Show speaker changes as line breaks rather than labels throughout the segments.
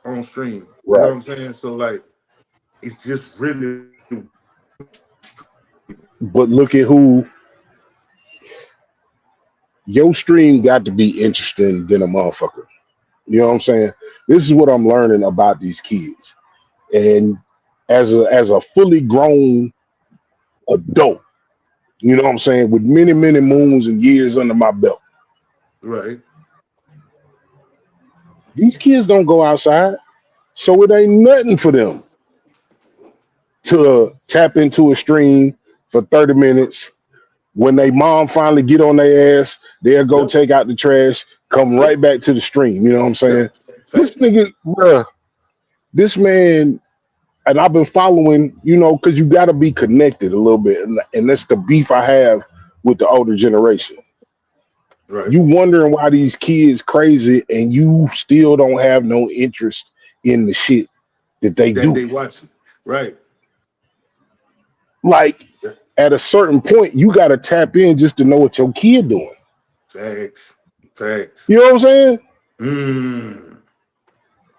on stream. You know
Right.
what I'm saying? So like, it's just really.
But look at who your stream got to be interesting than a motherfucker. You know what I'm saying? This is what I'm learning about these kids. And as a fully grown adult, you know what I'm saying, with many, many moons and years under my belt.
Right.
These kids don't go outside. So it ain't nothing for them to tap into a stream for 30 minutes. When they mom finally get on their ass, they'll go take out the trash, come right back to the stream. You know what I'm saying? This nigga, bruh, this man, and I've been following, you know, because you got to be connected a little bit. And that's the beef I have with the older generation.
Right.
You wondering why these kids crazy and you still don't have no interest in the shit that they do.
They watch it. Right.
Like, at a certain point, you got to tap in just to know what your kid doing.
Facts.
You know what I'm saying?
Mm.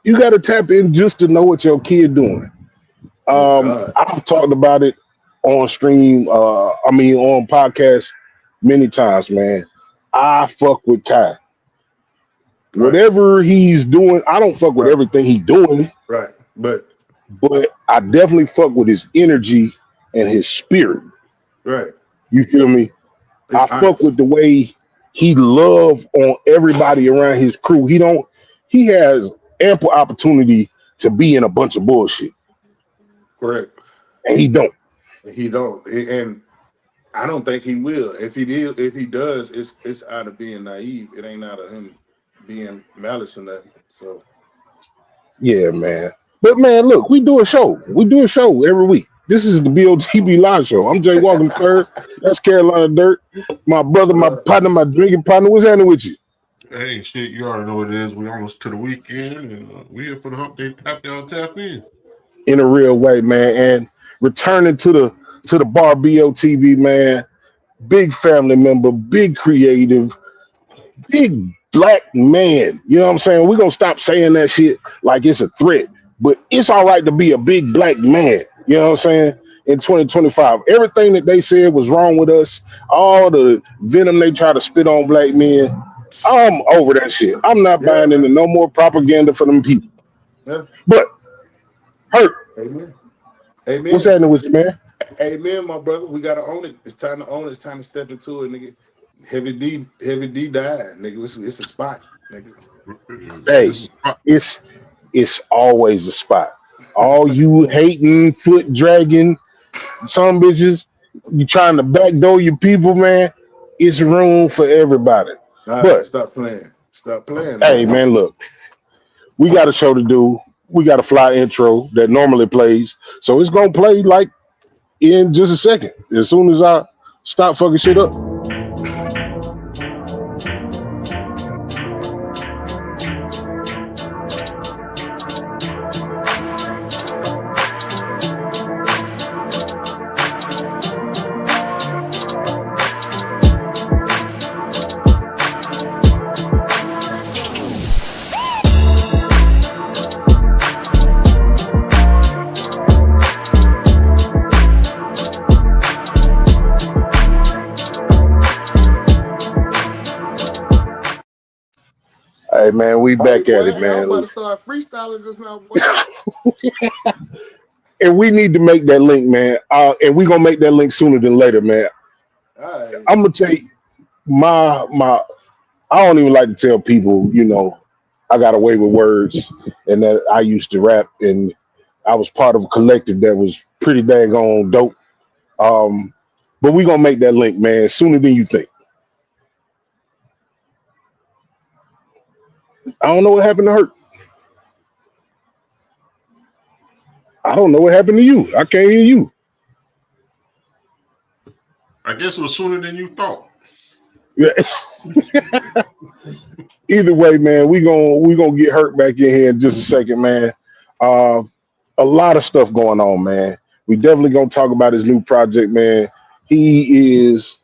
You got to tap in just to know what your kid doing. I've talked about it on stream. On podcast many times, man. I fuck with Kai. Right. Whatever he's doing, I don't fuck with everything he's doing.
Right. But
I definitely fuck with his energy and his spirit.
Right.
You feel me? I fuck with the way he love on everybody around his crew. He has ample opportunity to be in a bunch of bullshit.
Correct.
And he don't.
And I don't think he will. If he does, it's out of being naive. It ain't out of him being malice or nothing. So
yeah, man. But man, look, we do a show. We do a show every week. This is the BOTBLiveShow. I'm Jay Walker III. That's Carolina Dirt. My brother, my partner, my drinking partner. What's happening with you?
Hey, shit, you already know what it is. We almost to the weekend, and we here for the hump day. Tap in.
In a real way, man. And returning to the bar BOTB, man. Big family member, big creative, big black man. You know what I'm saying? We're gonna stop saying that shit like it's a threat. But it's all right to be a big black man. You know what I'm saying? In 2025, everything that they said was wrong with us, all the venom they try to spit on black men, I'm over that shit. I'm not buying into no more propaganda for them people.
Yeah.
But Hurc.
Amen.
What's happening with you, man?
Amen, my brother. We gotta own it. It's time to own it. It's time to step into it, nigga. Heavy D died, nigga. It's a spot, nigga.
Hey, it's always a spot. All you hating, foot dragging, some bitches, you trying to backdoor your people, man. It's room for everybody.
All right, stop playing.
Hey, man, look, we got a show to do. We got a fly intro that normally plays, so it's gonna play like in just a second. As soon as I stop fucking shit up. Hey man, we back at it, man.
I'm about to start freestyling just now, boy.
And we need to make that link, man. And we're gonna make that link sooner than later, man.
All right.
I'm gonna take my I don't even like to tell people, you know, I got away with words and that I used to rap and I was part of a collective that was pretty daggone dope. But we're gonna make that link, man, sooner than you think. I don't know what happened to Hurc. I don't know what happened to you. I can't hear you.
I guess it was sooner than you thought.
Yeah. Either way, man, we gonna get Hurc back in here in just a second, man. A lot of stuff going on, man. We definitely gonna talk about his new project, man. He is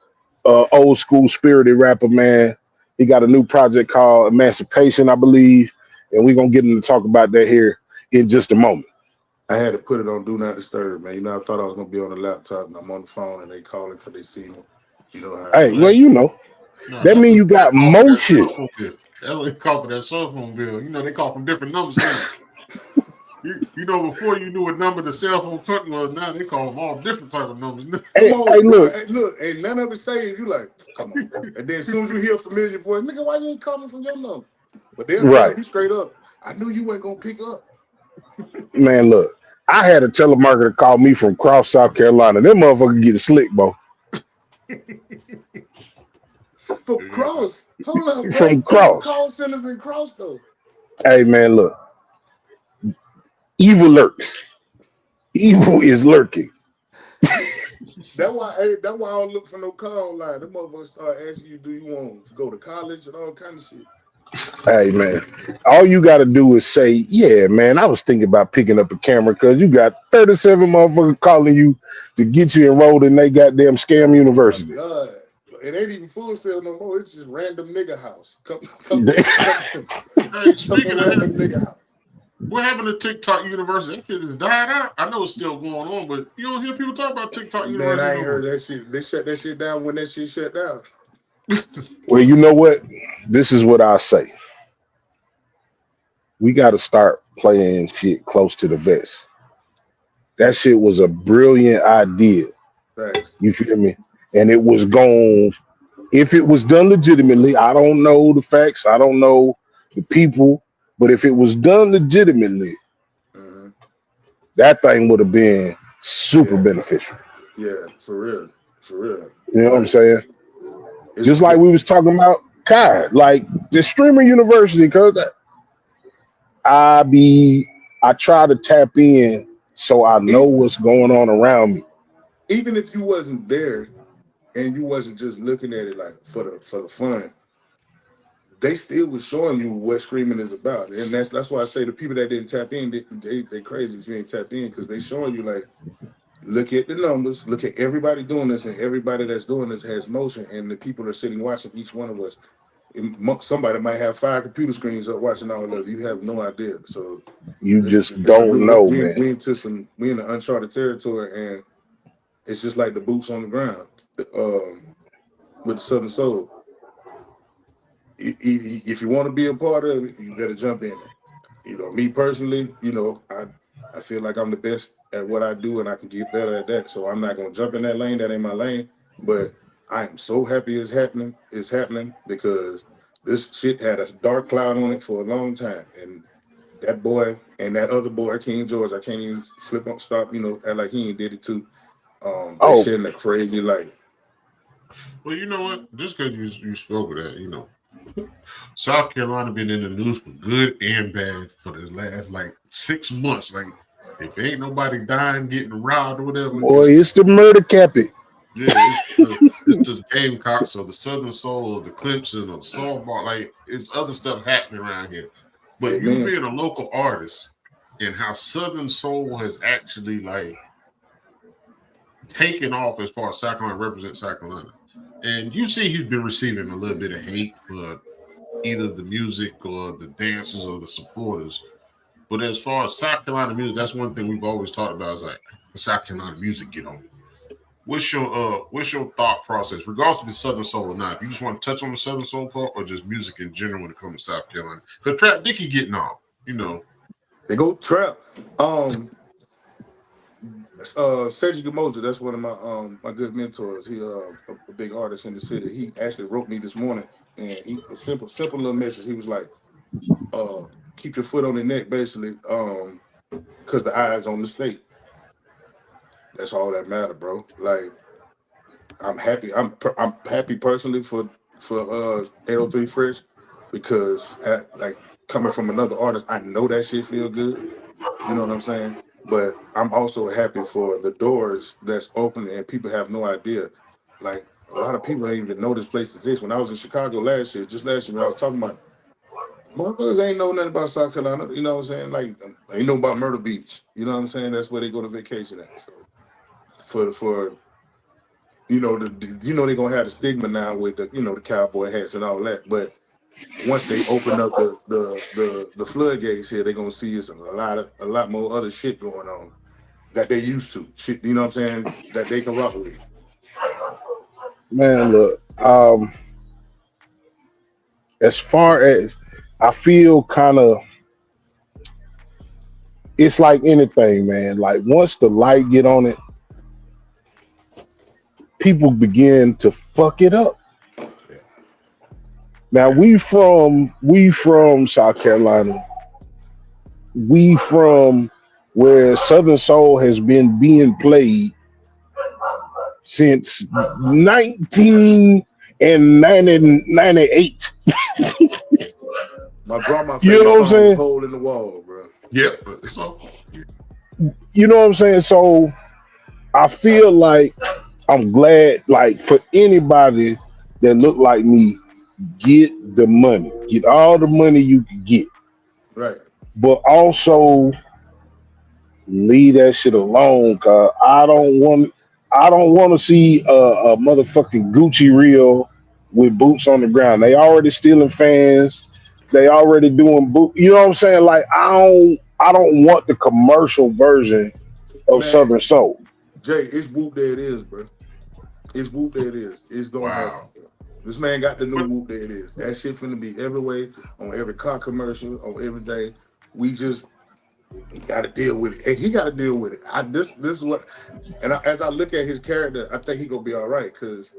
old school spirited rapper, man. He got a new project called Emancipation, I believe. and we're gonna get into talk about that here in just a moment.
I had to put it on Do Not Disturb, man. You know, I thought I was gonna be on the laptop, and I'm on the phone, and they calling because they see me. You know how I
Hey,
do.
well, you know,
No,
that means you got
call for that
motion.
cell phone bill. That what they call for that cell phone bill. You know, they call from different numbers now. You know, before you knew what number the cell phone company was, now they call them all different type of numbers.
Hey,
Come on,
hey,
bro.
look,
Hey, look, and none of it saved. You like, come on, bro. And then as soon as you hear a familiar voice, nigga, why you ain't calling from your number? But they'll tell
right,
me straight up, I knew you weren't gonna pick up.
man, look. I had a telemarketer call me from Cross, South Carolina. Them motherfucker get slick, bro.
For Cross, hold up, bro.
From
Ain't no
Cross.
call centers in Cross though.
Hey, man, look. Evil lurks. Evil is lurking.
That's why I don't look for no call online. Them motherfuckers start asking you, do you want to go to college and all kind of shit.
Hey, man, all you got to do is say, yeah, man, I was thinking about picking up a camera because you got 37 motherfuckers calling you to get you enrolled in they goddamn scam
My
university.
God. It ain't even full sale no more. It's just random nigga house. Come
Hey, speaking of
random
that,
nigga house.
what happened to TikTok University? That shit has died out. I know it's still going on, but you don't hear people talk about TikTok
Man,
University
I
no
ain't
more.
heard that shit. They shut that shit down when that shit shut down.
Well, you know what? This is what I say. We got to start playing shit close to the vest. That shit was a brilliant idea.
Thanks.
You feel me? And it was gone. If it was done legitimately, I don't know the facts. I don't know the people. But if it was done legitimately,
Mm-hmm.
that thing would have been super
Yeah.
beneficial.
Yeah. For real. For real.
You know what I'm
Like
saying?
it's
Just like we was talking about Kai, like the streamer university, because I try to tap in so I know
even,
what's going on around me.
even if you wasn't there and you wasn't just looking at it like for the fun, they still was showing you what screaming is about. And that's why I say the people that didn't tap in, they crazy if you ain't tapped in, because they showing you like, look at the numbers, look at everybody doing this, and everybody that's doing this has motion, and the people are sitting watching each one of us. Somebody might have 5 computer screens up watching all of it. You have no idea. So
You
this
just
it's a
don't
new
know,
we
man.
we in the uncharted territory, and it's just like the boots on the ground with the Southern Soul. If you want to be a part of it, you better jump in it. You know, me personally, you know, I feel like I'm the best at what I do, and I can get better at that. So I'm not gonna jump in that lane. That ain't my lane. But I am so happy it's happening. It's happening because this shit had a dark cloud on it for a long time, and that boy and that other boy, King George, I can't even flip on stop. You know, act like he ain't did it too. They
Oh,
shedding a crazy light.
Well, you know what? Just because you spoke of that, you know, South Carolina been in the news for good and bad for the last like 6 months. Like, if ain't nobody dying, getting robbed or whatever,
boy,
it's
it's the murder cappy.
yeah, it's just Gamecocks or the Southern Soul or the Clemson or the softball. Like, it's other stuff happening around here. But you
Amen.
being a local artist and how Southern Soul has actually like taken off as far as South Carolina represents South Carolina. And you see he's been receiving a little bit of hate for either the music or the dancers or the supporters. But as far as South Carolina music, that's one thing we've always talked about is like the South Carolina music get on. What's your thought process, regardless if it's Southern Soul or not? If you just want to touch on the Southern Soul part or just music in general when it comes to South Carolina? Because Trap Dickie getting off, you know.
They go trap. Cedric Gamoja, that's one of my good mentors. He a big artist in the city. He actually wrote me this morning, and he a simple little message. He was like, uh, keep your foot on the neck, basically, because the eyes on the state. That's all that matter, bro. Like I'm happy. I'm happy personally for 803 Fresh, because like coming from another artist, I know that shit feel good. You know what I'm saying? But I'm also happy for the doors that's open and people have no idea. Like a lot of people ain't even know this place exists. When I was in Chicago last year, when I was talking about motherfuckers ain't know nothing about South Carolina. You know what I'm saying? Like ain't know about Myrtle Beach. You know what I'm saying? That's where they go to vacation at. So for you know they're gonna have the stigma now with the the cowboy hats and all that. But once they open up the floodgates here, they're gonna see it's a lot more other shit going on that they used to. Shit, you know what I'm saying? That they can rock with.
Man, look, as far as I feel kind of, it's like anything, man. Like once the light get on it, people begin to fuck it up. Now we from South Carolina. We from where Southern Soul has been being played since 1998.
My grandma
You
favorite
know what I'm
song was
saying?
"Hole in the Wall," bro.
Yep. So
You know what I'm saying? So I feel like I'm glad, like for anybody that look like me, get the money, get all the money you can get,
Right.
but also leave that shit alone. Cause I don't want to see a motherfucking Gucci reel with boots on the ground. They already stealing fans. They already doing boot. You know what I'm saying? Like I don't want the commercial version of
Man,
Southern Soul.
Jay, it's Whoop There It Is, bro. It's Whoop There It Is. It's gonna happen.
wow.
Bro. This man got the new
But
Whoop There It Is. That shit finna be everywhere, on every car commercial, on every day. We just gotta deal with it. And he gotta deal with it. This is what, as I look at his character, I think he gonna be all right because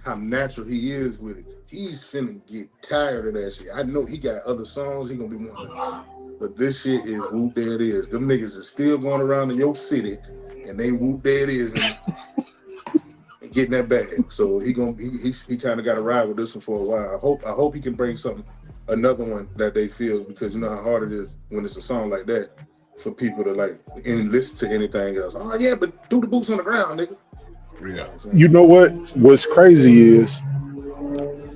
how natural he is with it. He's finna get tired of that shit. I know he got other songs he gonna be wanting to, but this shit is Whoop There It Is. Them niggas is still going around in your city and they Whoop There It Is and getting that bag. So he kind of got to ride with this one for a while. I hope he can bring another one that they feel, because you know how hard it is when it's a song like that for people to like and listen to anything else. Oh yeah, but do the boots on the ground, nigga.
yeah.
You know what? What's crazy is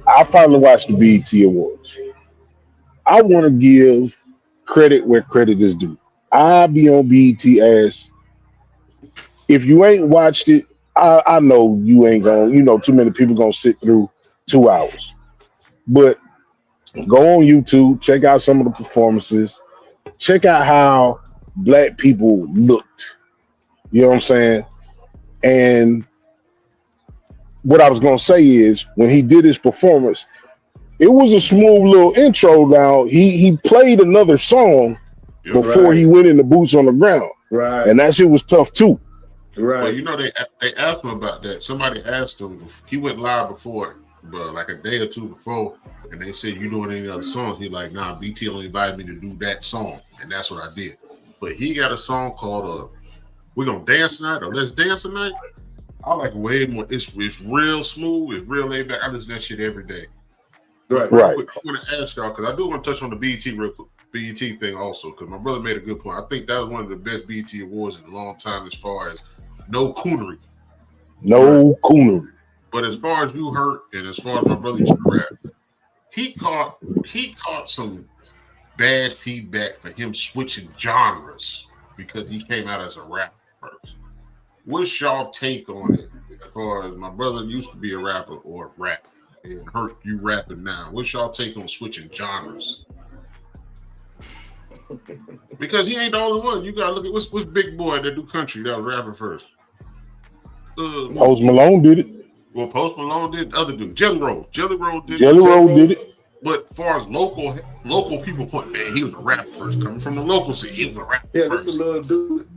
I finally watched the BET Awards. I want to give credit where credit is due. I be on BET as if you ain't watched it, I know you ain't gonna, too many people gonna sit through 2 hours. But go on YouTube, check out some of the performances, check out how black people looked. You know what I'm saying? And what I was gonna say is when he did his performance, it was a smooth little intro. Now he played another song
Yep.
before he
Right,
went in the boots on the ground, and
right,
that shit was tough too.
Well,
right.
you know they asked him about that. Somebody asked him. He went live before, but like a day or two before, and they said, "You doing any other songs?" He's like, "Nah, BT only invited me to do that song, and that's what I did." But he got a song called "We're Gonna Dance Tonight" or "Let's Dance Tonight." I like it way more. It's real smooth. It's real laid back. I listen to that shit every day. But
Right.
real
Right.
quick, I want to ask y'all because I do want to touch on the BET thing also, because my brother made a good point. I think that was one of the best BET awards in a long time as far as no coonery.
Right.
No coonery.
But as far as you hurt, and as far as my brother used to rap, he caught some bad feedback for him switching genres because he came out as a rapper first. What's y'all take on it as far as my brother used to be a rapper or rap? And Hurc, you rapping now. What's y'all take on switching genres? Because he ain't the only one. You gotta look at what's big boy that do country that was rapping first.
Post Malone did it.
Well, Post Malone did. The other dude, Jelly Roll. Jelly Roll did it.
Jelly
J.
Roll did
Roll.
it.
But far as local people point, man, he was a rapper first. Coming from the local scene, he was a rapper
Yeah, this is
first.
a little dude.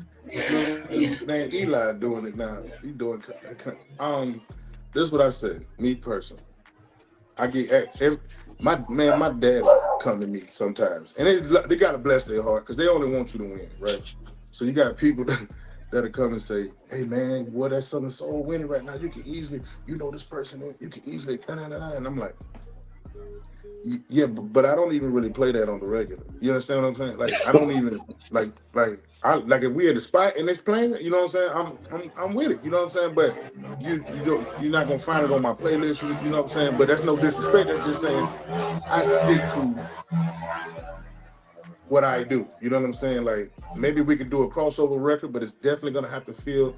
Little dude named Eli doing it now. He doing this is what I said. Me personally, I get my dad come to me sometimes, and they gotta bless their heart because they only want you to win, right? So you got people that'll come and say, "Hey man, what that Southern Soul winning right now? You can easily, this person, you can easily," and I'm like, yeah, but I don't even really play that on the regular. You understand what I'm saying? Like I don't even like if we at the spot and it's playing, you know what I'm saying? I'm with it, you know what I'm saying? But you're not gonna find it on my playlist, you know what I'm saying? But that's no disrespect. That's just saying I stick to what I do. You know what I'm saying? Like maybe we could do a crossover record, but it's definitely gonna have to feel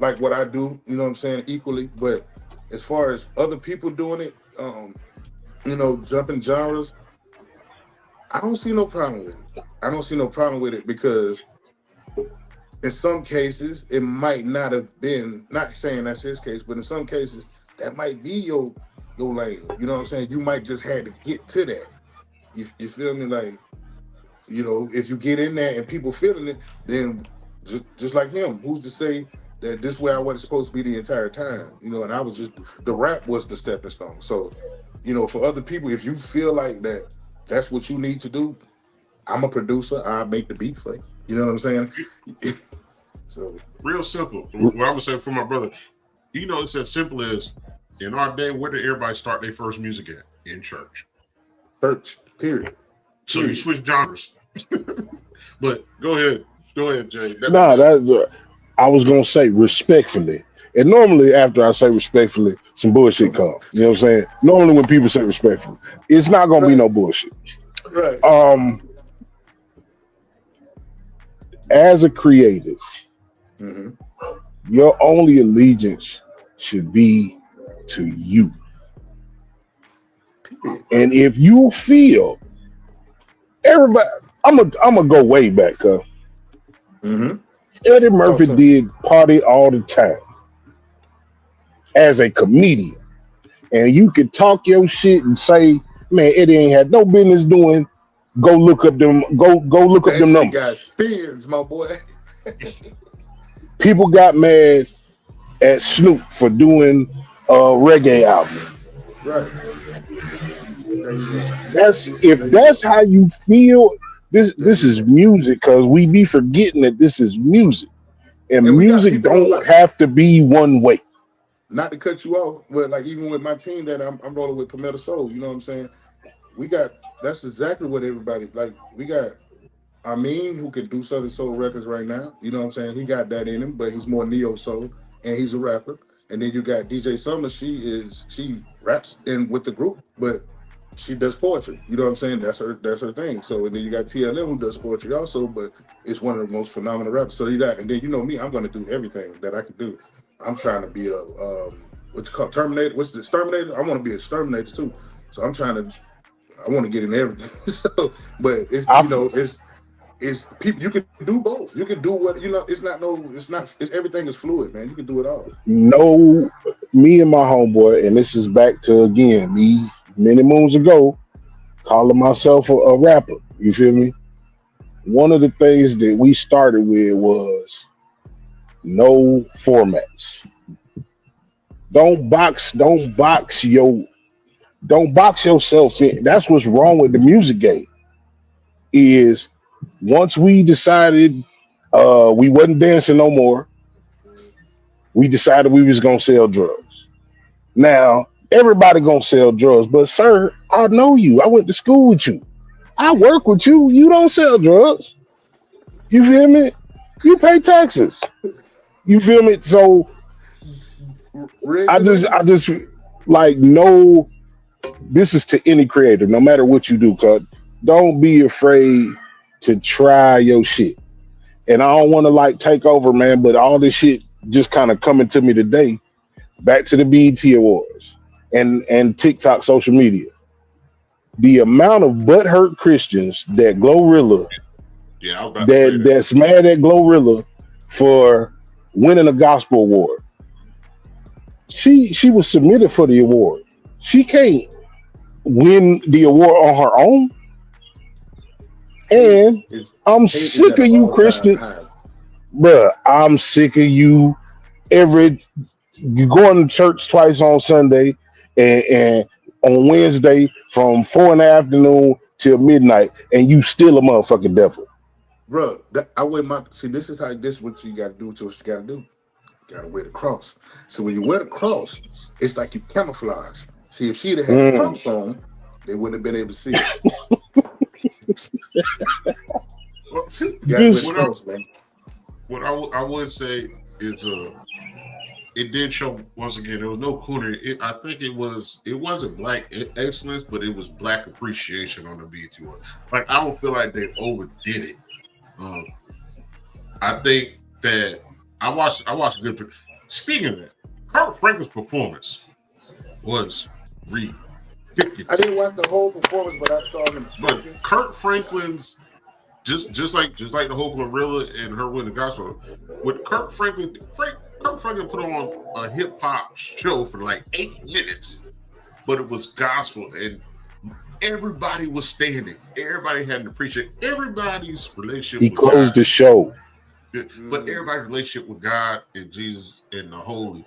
like what I do. You know what I'm saying? Equally, but as far as other people doing it, jumping genres, I don't see no problem with it. I don't see no problem with it because in some cases it might not have been. Not saying that's his case, but in some cases that might be your lane. You know what I'm saying? You might just had to get to that. You feel me? Like, if you get in there and people feeling it, then just like him, who's to say that this way I wasn't supposed to be the entire time? And I was just, the rap was the stepping stone. So, for other people, if you feel like that's what you need to do, I'm a producer. I make the beat for you. You know what I'm saying? So
real simple. What I'm gonna say for my brother, it's as simple as in our day, where did everybody start their first music at? In church.
Church. Period.
So you switch genres. But go ahead, Jay.
I was gonna say respectfully. And normally after I say respectfully, some bullshit comes. You know what I'm saying? Normally when people say respectfully, it's not gonna be no bullshit.
Right.
As a creative, your only allegiance should be to you. And if you feel everybody, I'm gonna go way back, huh? Eddie Murphy did Party All the Time as a comedian, and you could talk your shit and say, "Man, Eddie ain't had no business doing." Go look up them. Go look up them numbers.
Got spins, my boy.
People got mad at Snoop for doing a reggae album.
Right.
That's how you feel. This is music, because we be forgetting that this is music, and music don't have to be one way.
Not to cut you off, but like even with my team that I'm rolling with, Palmetto Soul, you know what I'm saying? That's exactly what everybody like. We got Ainn, who can do Southern Soul records right now. You know what I'm saying? He got that in him, but he's more neo soul, and he's a rapper. And then you got DJ Summer. She raps in with the group, but she does poetry. You know what I'm saying? That's her thing. So and then you got TLM, who does poetry also, but it's one of the most phenomenal rappers. So you got, and then me, I'm going to do everything that I can do. I'm trying to be a what's it called, Terminator. What's the exterminator? I want to be an exterminator too. So I want to get in everything. So, but it's it's people. You can do both. You can do what It's everything is fluid, man. You can do it all.
No, me and my homeboy, and this is back to again me many moons ago, calling myself a rapper. You feel me? One of the things that we started with was no formats. Don't box yourself in. That's what's wrong with the music game. Is once we decided we wasn't dancing no more, we decided we was gonna sell drugs. Now everybody gonna sell drugs, but sir, I know you. I went to school with you. I work with you. You don't sell drugs. You feel me? You pay taxes. You feel me? So I just like, no, this is to any creator, no matter what you do, cuz don't be afraid to try your shit. And I don't want to like take over, man, but all this shit just kind of coming to me today, back to the BET Awards and TikTok social media. The amount of butthurt Christians that Glorilla, that's mad at Glorilla for winning a gospel award. She was submitted for the award. She can't win the award on her own. And I'm sick of you Christians. Bruh, I'm sick of you. You going to church twice on Sunday and on Wednesday from 4 in the afternoon till midnight, and you still a motherfucking devil.
Bro, this is what you got to do. What you got to do. You got to wear the cross. So when you wear the cross, it's like you camouflage. See, if she'd have had the cross on, they wouldn't have been able to see it.
What I would say is it did show, once again, there was no coonery. I think it wasn't black excellence, but it was black appreciation on the BET Awards. Like, I don't feel like they overdid it. I think that I watched good. Speaking of that, Kirk Franklin's performance was
I didn't watch the whole performance, but I saw him.
But Kirk Franklin's just like the whole Gorilla and her winning gospel. With Kirk Franklin put on a hip hop show for like 8 minutes, but it was gospel and everybody was standing. Everybody had an appreciation. Everybody's relationship.
He closed the show.
But everybody's relationship with God and Jesus and the Holy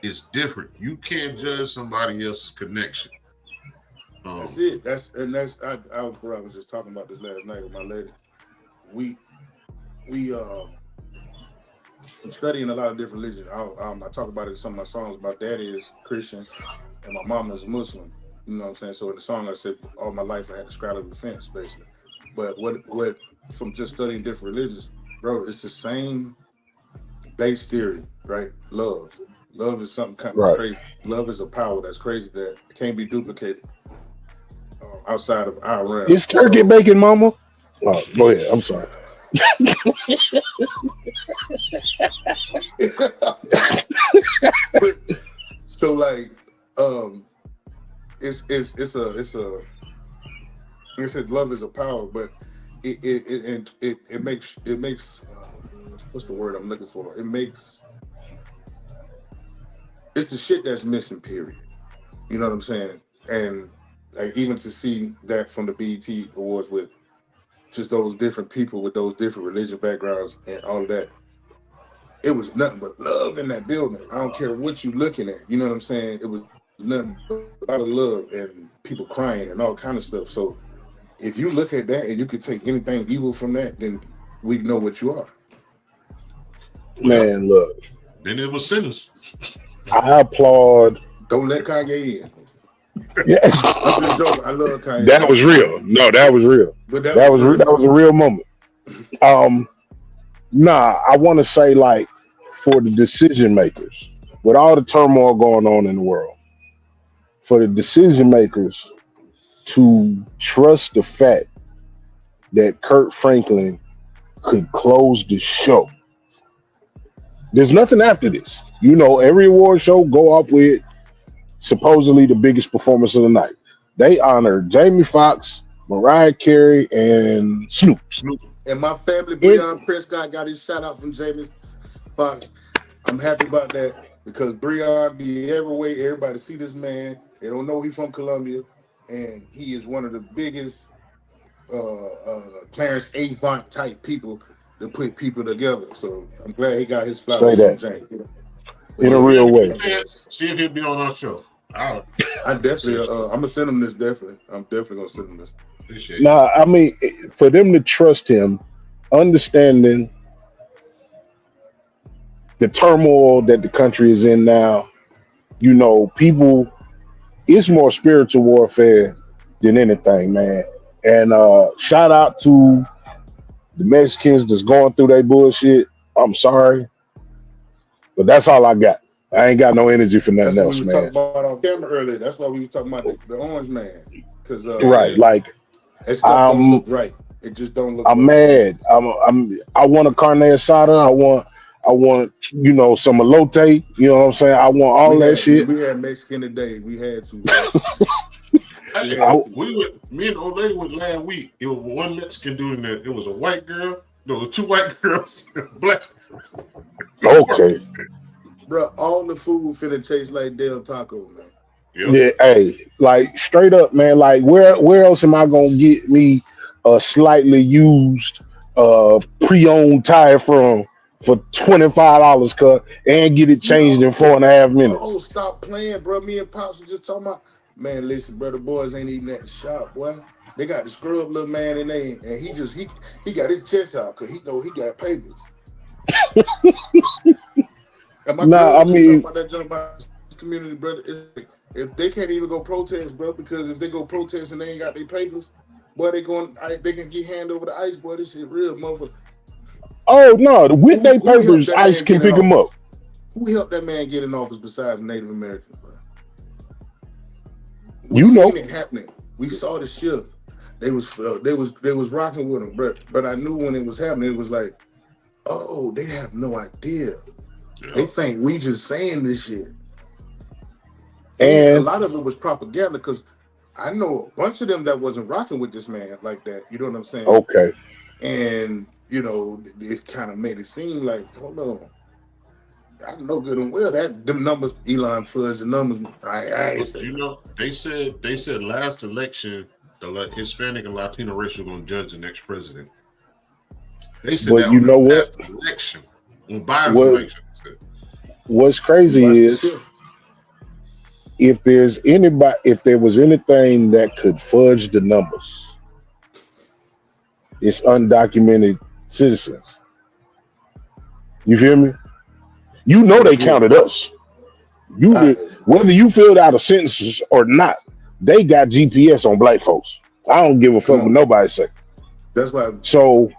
is different. You can't judge somebody else's connection.
That's it. I was just talking about this last night with my lady. We studying a lot of different religions. I talk about it in some of my songs. My daddy is Christian and my mom is Muslim. You know what I'm saying? So in the song I said all my life I had to straddle the fence, basically. But what from just studying different religions, bro, it's the same base theory, right? Love. Love is something kind of crazy. Love is a power that's crazy that can't be duplicated outside of our realm.
Is turkey bacon, mama? Oh, go ahead. I'm sorry.
So like, it's love is a power, but it makes what's the word I'm looking for? It's the shit that's missing, period. You know what I'm saying? And like even to see that from the BET Awards with just those different people with those different religious backgrounds and all of that, it was nothing but love in that building. I don't care what you're looking at. You know what I'm saying? It was nothing but a lot of love and people crying and all kind of stuff. So if you look at that and you could take anything evil from that, then we know what you are.
Man, look.
Then it was sinners.
I applaud.
Don't let Kanye in.
Yeah.
I'm just joking. I love Kanye.
That was real. No, that was real.
But
that was a real moment. I want to say, like, for the decision makers, with all the turmoil going on in the world, for the decision makers to trust the fact that Kirk Franklin could close the show. There's nothing after this. You know, every award show go off with supposedly the biggest performance of the night. They honored Jamie Foxx, Mariah Carey, and Snoop.
And my family, Breon Prescott, got his shout out from Jamie Foxx. I'm happy about that because Breon be everywhere. Everybody see this man. They don't know he's from Colombia, and he is one of the biggest Clarence Avant type people to put people together. So I'm glad he got his flowers from Jamie.
In a real way.
See if he'll be on our show.
I definitely, I'm gonna send him this. Definitely, I'm definitely gonna send him this.
Appreciate
it. I mean, for them to trust him, understanding the turmoil that the country is in now, you know, people, it's more spiritual warfare than anything, man. And shout out to the Mexicans that's going through their bullshit. I'm sorry, but that's all I got. I ain't got no energy for nothing else, man.
Talking about on camera earlier. That's why we was talking about the orange man. Because
like
it don't look right. It just don't look.
I'm mad. I want a carne asada. I want you know some elote. You know what I'm saying? I want all that shit.
We had Mexican today. We had to.
Me and old lady went last week. It was one Mexican doing that. It was a white girl. There was 2 white girls, black.
Okay.
Bro, all the food finna taste like Del Taco, man.
Yep.
Yeah, hey, like straight up, man. Like where else am I gonna get me a slightly used pre-owned tire from for $25 cut and get it changed in 4.5 minutes?
Oh, stop playing, bro. Me and Pops was just talking about, man, listen, bro, the boys ain't even at the shop, boy. They got the scrub little man in there, and he got his chest out because he know he got papers. I mean, about that about community, brother. If they can't even go protest, bro, because if they go protest and they ain't got their papers, boy, they can get hand over the ice, boy. This shit real, motherfucker.
Oh no, with their papers, ICE can pick them up.
Who helped that man get in office besides Native Americans, bro?
You know
it happening. We saw the shift. They was rocking with him, bro. But I knew when it was happening, it was like, oh, they have no idea. Yeah. They think we just saying this shit. And a lot of it was propaganda because I know a bunch of them that wasn't rocking with this man like that. You know what I'm saying?
Okay.
And it kind of made it seem like, hold on, I know good and well that them numbers, Elon fudged the numbers. I ain't say
they said last election the Hispanic and Latino race were going to judge the next president. They said
But
that
you
on
know
the
what?
last election, on Biden's election. They said.
What's crazy is if there was anything that could fudge the numbers, it's undocumented citizens. You feel me? You know they counted us. You did, whether you filled out a census or not, they got GPS on black folks. I don't give a fuck what nobody say.
That's why.
So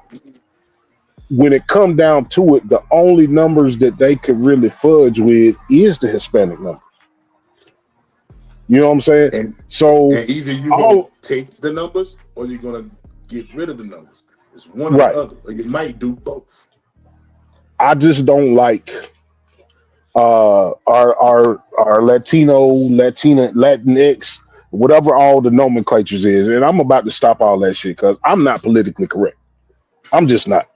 when it come down to it, the only numbers that they could really fudge with is the Hispanic numbers. You know what I'm saying?
And either you're going to take the numbers or you're going to get rid of the numbers. It's one or the other. Or you might do both.
I just don't like our Latino, Latina, Latinx, whatever all the nomenclatures is. And I'm about to stop all that shit because I'm not politically correct. I'm just not.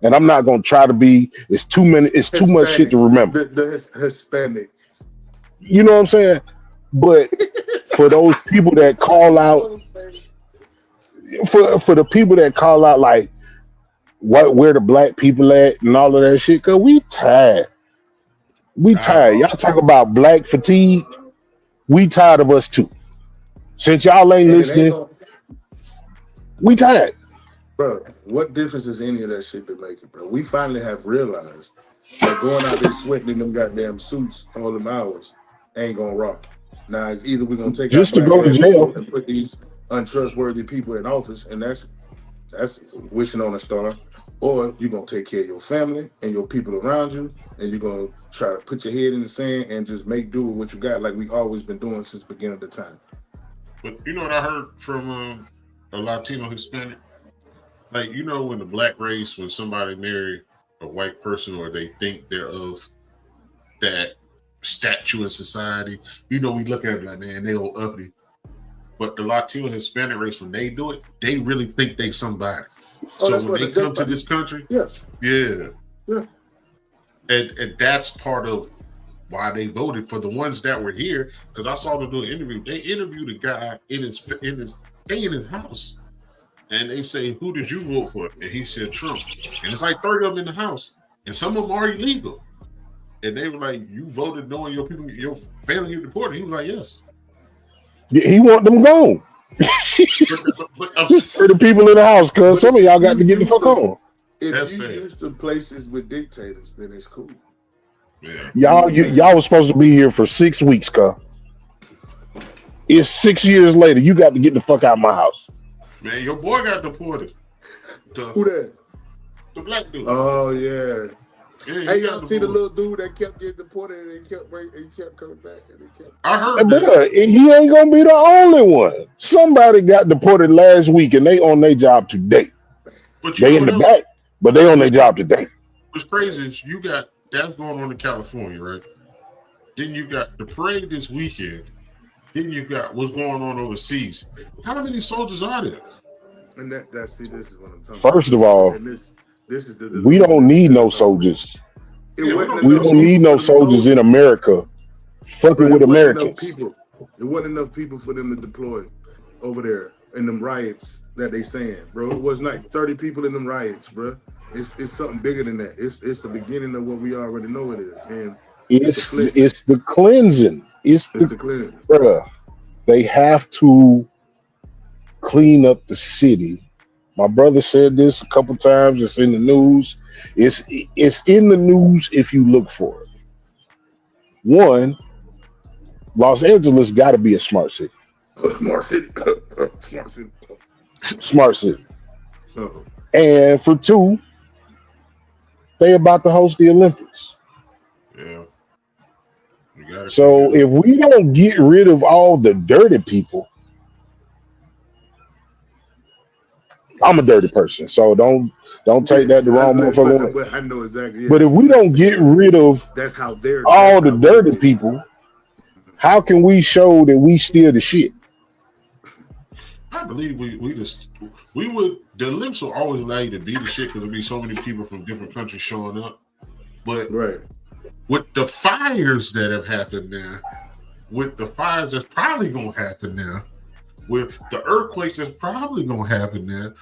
And I'm not going to try to be. It's too much shit to remember.
The Hispanic.
You know what I'm saying? But for those people that call out, for the people that call out like where the black people at and all of that shit, cause we tired. We tired. Y'all talk about black fatigue. We tired of us too. Since y'all ain't listening, we tired.
Bro, what difference is any of that shit to make it, bro? We finally have realized that going out there sweating in them goddamn suits all them hours ain't gonna rock. Now it's either we're gonna take
just to go to jail
and put these untrustworthy people in office, and that's wishing on a star, or you're gonna take care of your family and your people around you, and you're gonna try to put your head in the sand and just make do with what you got, like we always been doing since the beginning of the time.
But you know what I heard from a Latino Hispanic? Like, when the black race, when somebody marry a white person or they think they're of that stature in society, we look at it like, man, they all uppity. But the Latino Hispanic race, when they do it, they really think they somebody. So when they come to this country, yeah. And that's part of why they voted for the ones that were here. Because I saw them do an interview. They interviewed a guy in his house. And they say, who did you vote for? And he said Trump. And it's like 30 of them in the house. And some of them are illegal. And they were like, you voted knowing your people, your family get deported. He was like, yes.
Yeah, he want them gone. For the people in the house, cuz some of y'all got to get the fuck on.
If you used to places with dictators, then it's cool.
Yeah. Y'all was supposed to be here for 6 weeks, cuz. It's 6 years later. You got to get the fuck out of my house.
Man, your boy got deported.
Who that?
The black dude.
Oh yeah.
Hey,
y'all see the little dude that kept getting deported and he kept coming back and he kept.
I heard
that. He ain't gonna be the only one. Somebody got deported last week and they on their job today.
But
they in the back, but they on their job today.
What's crazy is you got that going on in California, right? Then you got the parade this weekend. Then you got what's going on overseas. How many soldiers are there?
And this is what I'm talking
First of all,
this is the
we don't need no soldiers. We don't need no soldiers in America fucking with Americans.
It wasn't enough people for them to deploy over there in them riots that they saying, bro. It wasn't like 30 people in them riots, bro. It's something bigger than that. It's the beginning of what we already know it is. And
it's the cleansing. It's the
cleansing.
Bruh, they have to clean up the city. My brother said this a couple times. It's in the news. It's in the news if you look for it. One, Los Angeles got to be a smart city.
Smart city.
Smart city.
Uh-oh.
And for two, they about to host the Olympics.
Yeah.
So if we don't get rid of all the dirty people, I'm a dirty person, so don't take that the wrong motherfucker way.
I know exactly.
But if we don't get rid of all the dirty people, how can we show that we still the shit?
I believe we would, the Olympics will always allow you to be the shit because there'll be so many people from different countries showing up. But
Right.
with the fires that have happened there, with the fires that's probably gonna happen there, with the earthquakes that's probably gonna happen there,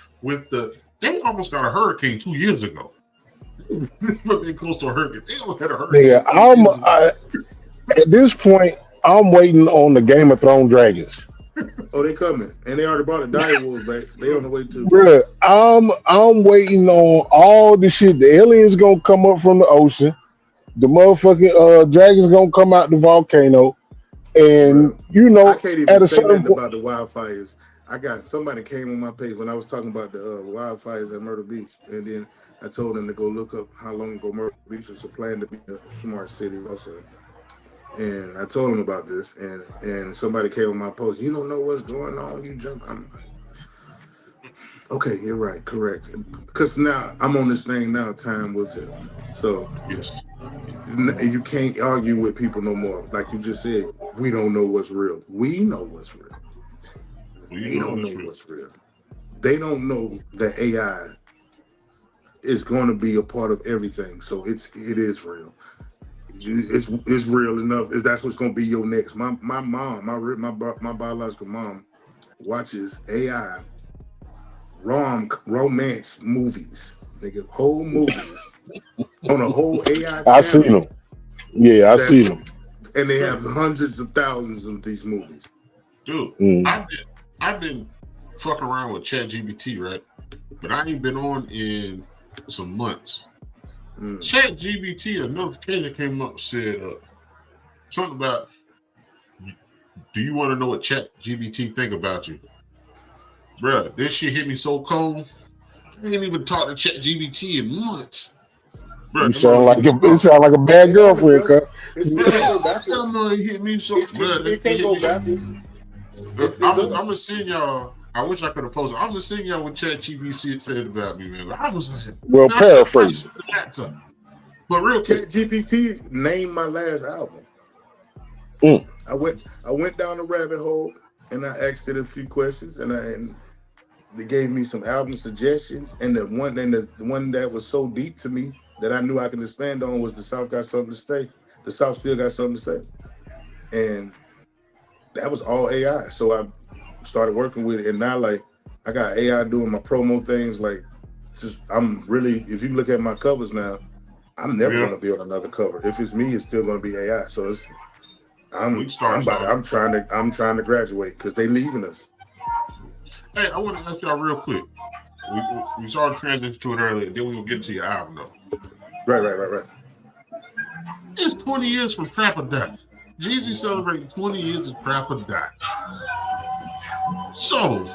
they almost got a hurricane 2 years ago. Been close to a hurricane. They almost had a hurricane.
Yeah, at this point, I'm waiting on the Game of Thrones dragons.
Oh, they coming, and they already brought the dire wolves back. They on the way too.
Bruh, I'm waiting on all the shit. The aliens gonna come up from the ocean. The motherfucking dragons gonna come out the volcano, and
I can't even
at a
say
certain
nothing
point,
about the wildfires. I got somebody came on my page when I was talking about the wildfires at Myrtle Beach, and then I told them to go look up how long ago Myrtle Beach was planned to be a smart city also. And I told them about this, and somebody came on my post. You don't know what's going on. You jump. I'm like, okay, you're right, correct. Because now I'm on this thing now. Time will tell. So
Yes.
you can't argue with people no more. Like you just said, we don't know what's real. We know what's real. They don't know what's real. They don't know that AI is going to be a part of everything. So it is real. It's real enough. If that's what's going to be your next. My mom, my biological mom, watches AI romance movies. Nigga, whole movies on a whole AI.
I seen them. Yeah, I see them.
And they have hundreds of thousands of these movies.
Dude, I've been fucking around with ChatGPT, right? But I ain't been on in some months. ChatGPT, a notification came up, said something about, do you want to know what ChatGPT think about you? Bruh, this shit hit me so cold. I ain't even talked to ChatGPT in months. Bruh,
You sound like a bad girlfriend, cuz.
It hit me so.
It can't go backwards.
I'm gonna send y'all. I wish I could have posted. I'm gonna send y'all what ChatGPT said about me, man. I was like,
well, paraphrase.
But real quick,
ChatGPT named my last album. I went down the rabbit hole and I asked it a few questions, and they gave me some album suggestions. And the one that was so deep to me that I knew I could expand on was "The South Got Something to Say." The South still got something to say, and that was all AI. So I started working with it, and now like I got AI doing my promo things. Like, I'm really, if you look at my covers now, I'm never gonna be on another cover. If it's me, it's still gonna be AI. So I'm trying to graduate because they leaving us.
Hey, I want to ask y'all real quick. We started transitioning to it earlier. Then we will get to your album though.
Right.
It's 20 years from Trap or Die. Jeezy celebrating 20 years of Trap or Die. So,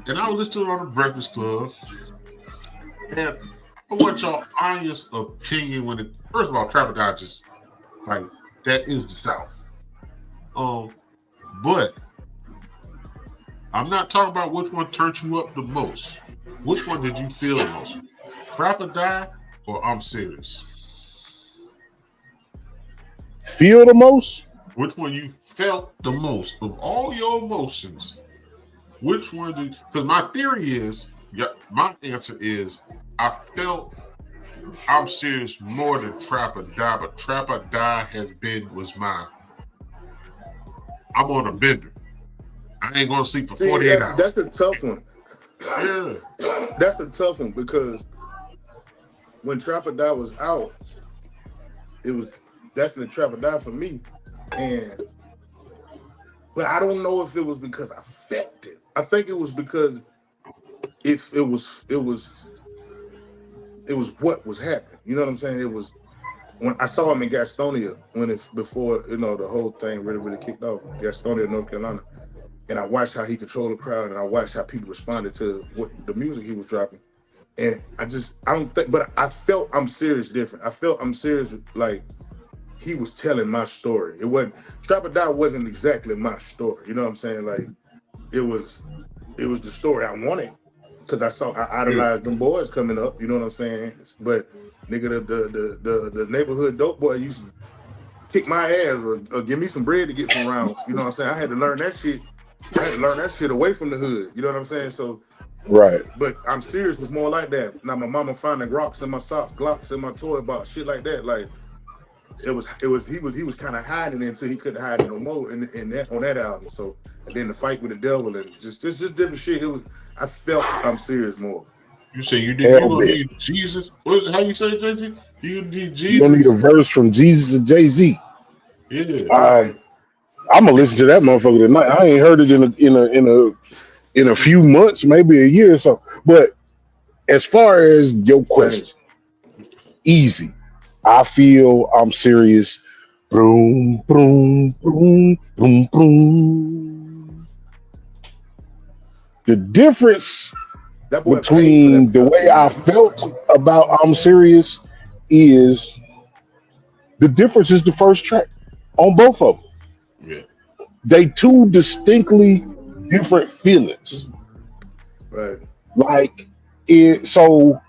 and I was listening on the Breakfast Club, and I want y'all honest opinion when it. First of all, Trap or Die just like that is the South. But I'm not talking about which one turned you up the most. Which one did you feel the most? Trap or Die or I'm Serious?
Feel the most?
Which one you felt the most of all your emotions? Which one did? Because my theory is, my answer is, I felt I'm Serious more than Trap or Die, but Trap or Die was mine. I'm on a bender. I ain't gonna sleep for 48 hours.
That's a tough one.
Yeah.
That's a tough one because when Trap or Die was out, it was definitely Trap or Die for me. But I don't know if it was because I felt it. I think it was because it was what was happening. You know what I'm saying? It was when I saw him in Gastonia before the whole thing really kicked off. Gastonia, North Carolina. And I watched how he controlled the crowd, and I watched how people responded to what the music he was dropping. And I felt I'm Serious different. I felt I'm Serious like he was telling my story. It wasn't Trap or Die wasn't exactly my story. You know what I'm saying? Like it was the story I wanted because I idolized them boys coming up. You know what I'm saying? But nigga, the neighborhood dope boy used to kick my ass or give me some bread to get some rounds. You know what I'm saying? I had to learn that shit I had to learn that shit away from the hood. You know what I'm saying? So,
Right.
but I'm serious was more like that. Now my mama finding rocks in my socks, Glocks in my toy box, shit like that. Like he was kind of hiding it until he couldn't hide it no more in that on that album. So and then the fight with the devil and just different shit. It was I felt I'm serious more.
You say you
Hell
gonna
bit.
need Jesus. What is it, how you say it, JT? You need
You gonna need a
Jesus.
verse from Jesus and Jay-Z.
Yeah.
All right.
I'm gonna listen to that motherfucker tonight. I ain't heard it in a few months, maybe a year or so. But as far as your
Same.
question, easy. I feel I'm serious. Boom, boom, boom, boom, boom. The difference
That boy paid for that
between the way
production,
I
man.
felt about I'm serious is the difference is the first track on both of them.
Yeah.
They two distinctly different feelings.
Right.
Like it, so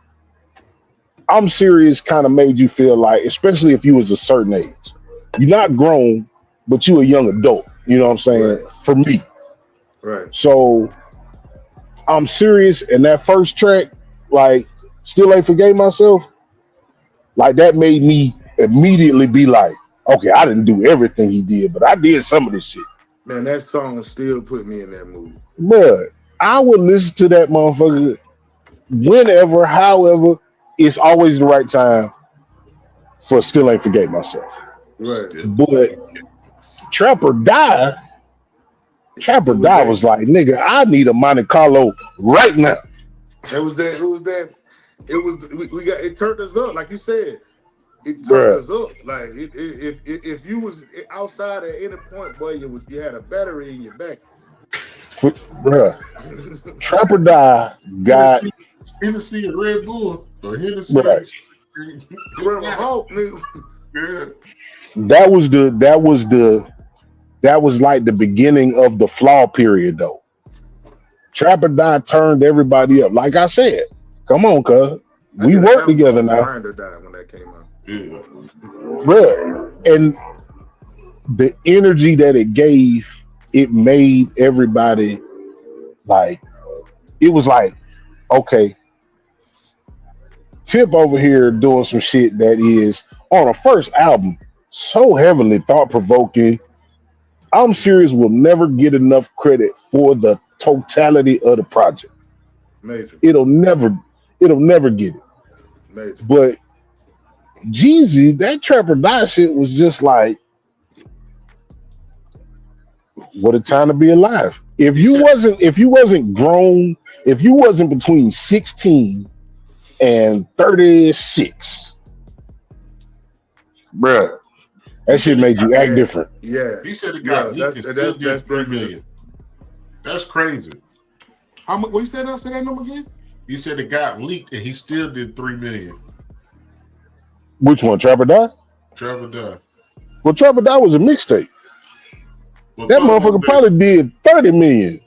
I'm serious kind of made you feel like, especially if you was a certain age. You're not grown, but you a young adult. You know what I'm saying?
Right.
For me.
Right.
So I'm serious, and that first track, like, still ain't forgave myself. Like that made me immediately be like, okay, I didn't do everything he did, but I did some of this shit.
Man, that song still put me in that mood.
Bruh, I would listen to that motherfucker whenever, however, it's always the right time for still ain't forgave myself.
Right.
But Trapper Die,
It
Trapper
was
Die
that.
was like, nigga, I need a Monte Carlo right now.
It was that. It was that. It was we got it turned us up, like you said. It turned
Bruh,
us up. Like if you was outside at any point, boy, you had a battery in your back.
bruh. Trapper Die got,
Hennessy and Red Bull. Or Hennessy
right.
and
Grandma Hawk, nigga.
yeah.
That was like the beginning of the flaw period though. Trapper Die turned everybody up. Like I said, come on, cuz.
I
We
did an
work
album
together
called
now.
Grinder Die when that came out.
Yeah.
Bruh. And the energy that it gave, it made everybody like, it was like, okay, Tip over here doing some shit that is on a first album so heavily thought provoking. I'm serious will never get enough credit for the totality of the project.
Major,
It'll never get it.
major.
But Jeezy, that Trapper Die shit was just like, what a time to be alive. If
He
you
said
wasn't grown, if you wasn't between 16 and 36, bruh,
he
that shit
said it
made
got
you act
Yeah,
different.
yeah,
he said it
yeah.
got leaked and still did
That's
3
definitely.
million. That's crazy.
How much? What you said? Say that number again.
He said it got leaked and he still did 3 million.
Which one, Trapper Die?
Trevor Duff.
Well, Trapper Die was a mixtape.
But
That motherfucker probably did 30 million.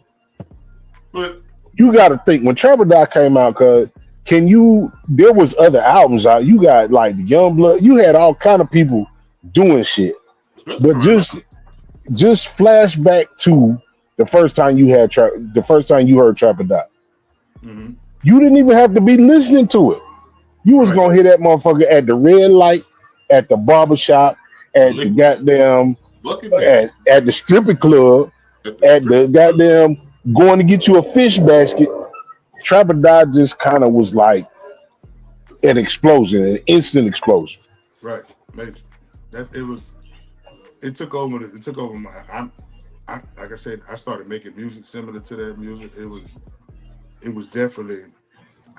but
You got to think when Trapper Die came out, cuz there was other albums out. You got like the Young Blood. You had all kind of people doing shit.
especially
But
from Atlanta.
just flash back to the first time you heard Trapper Die.
Mm-hmm.
You didn't even have to be listening to it. You was
Right.
gonna hear that motherfucker at the red light, at the barbershop, at the
Liquors.
goddamn
Bucket Man.
at the stripping club, at the goddamn going to get you a fish basket. Trapper Die just kind of was like an explosion, an instant explosion.
Right. Major. It was. It took over. It took over my. I like I said. I started making music similar to that music. It was. It was definitely.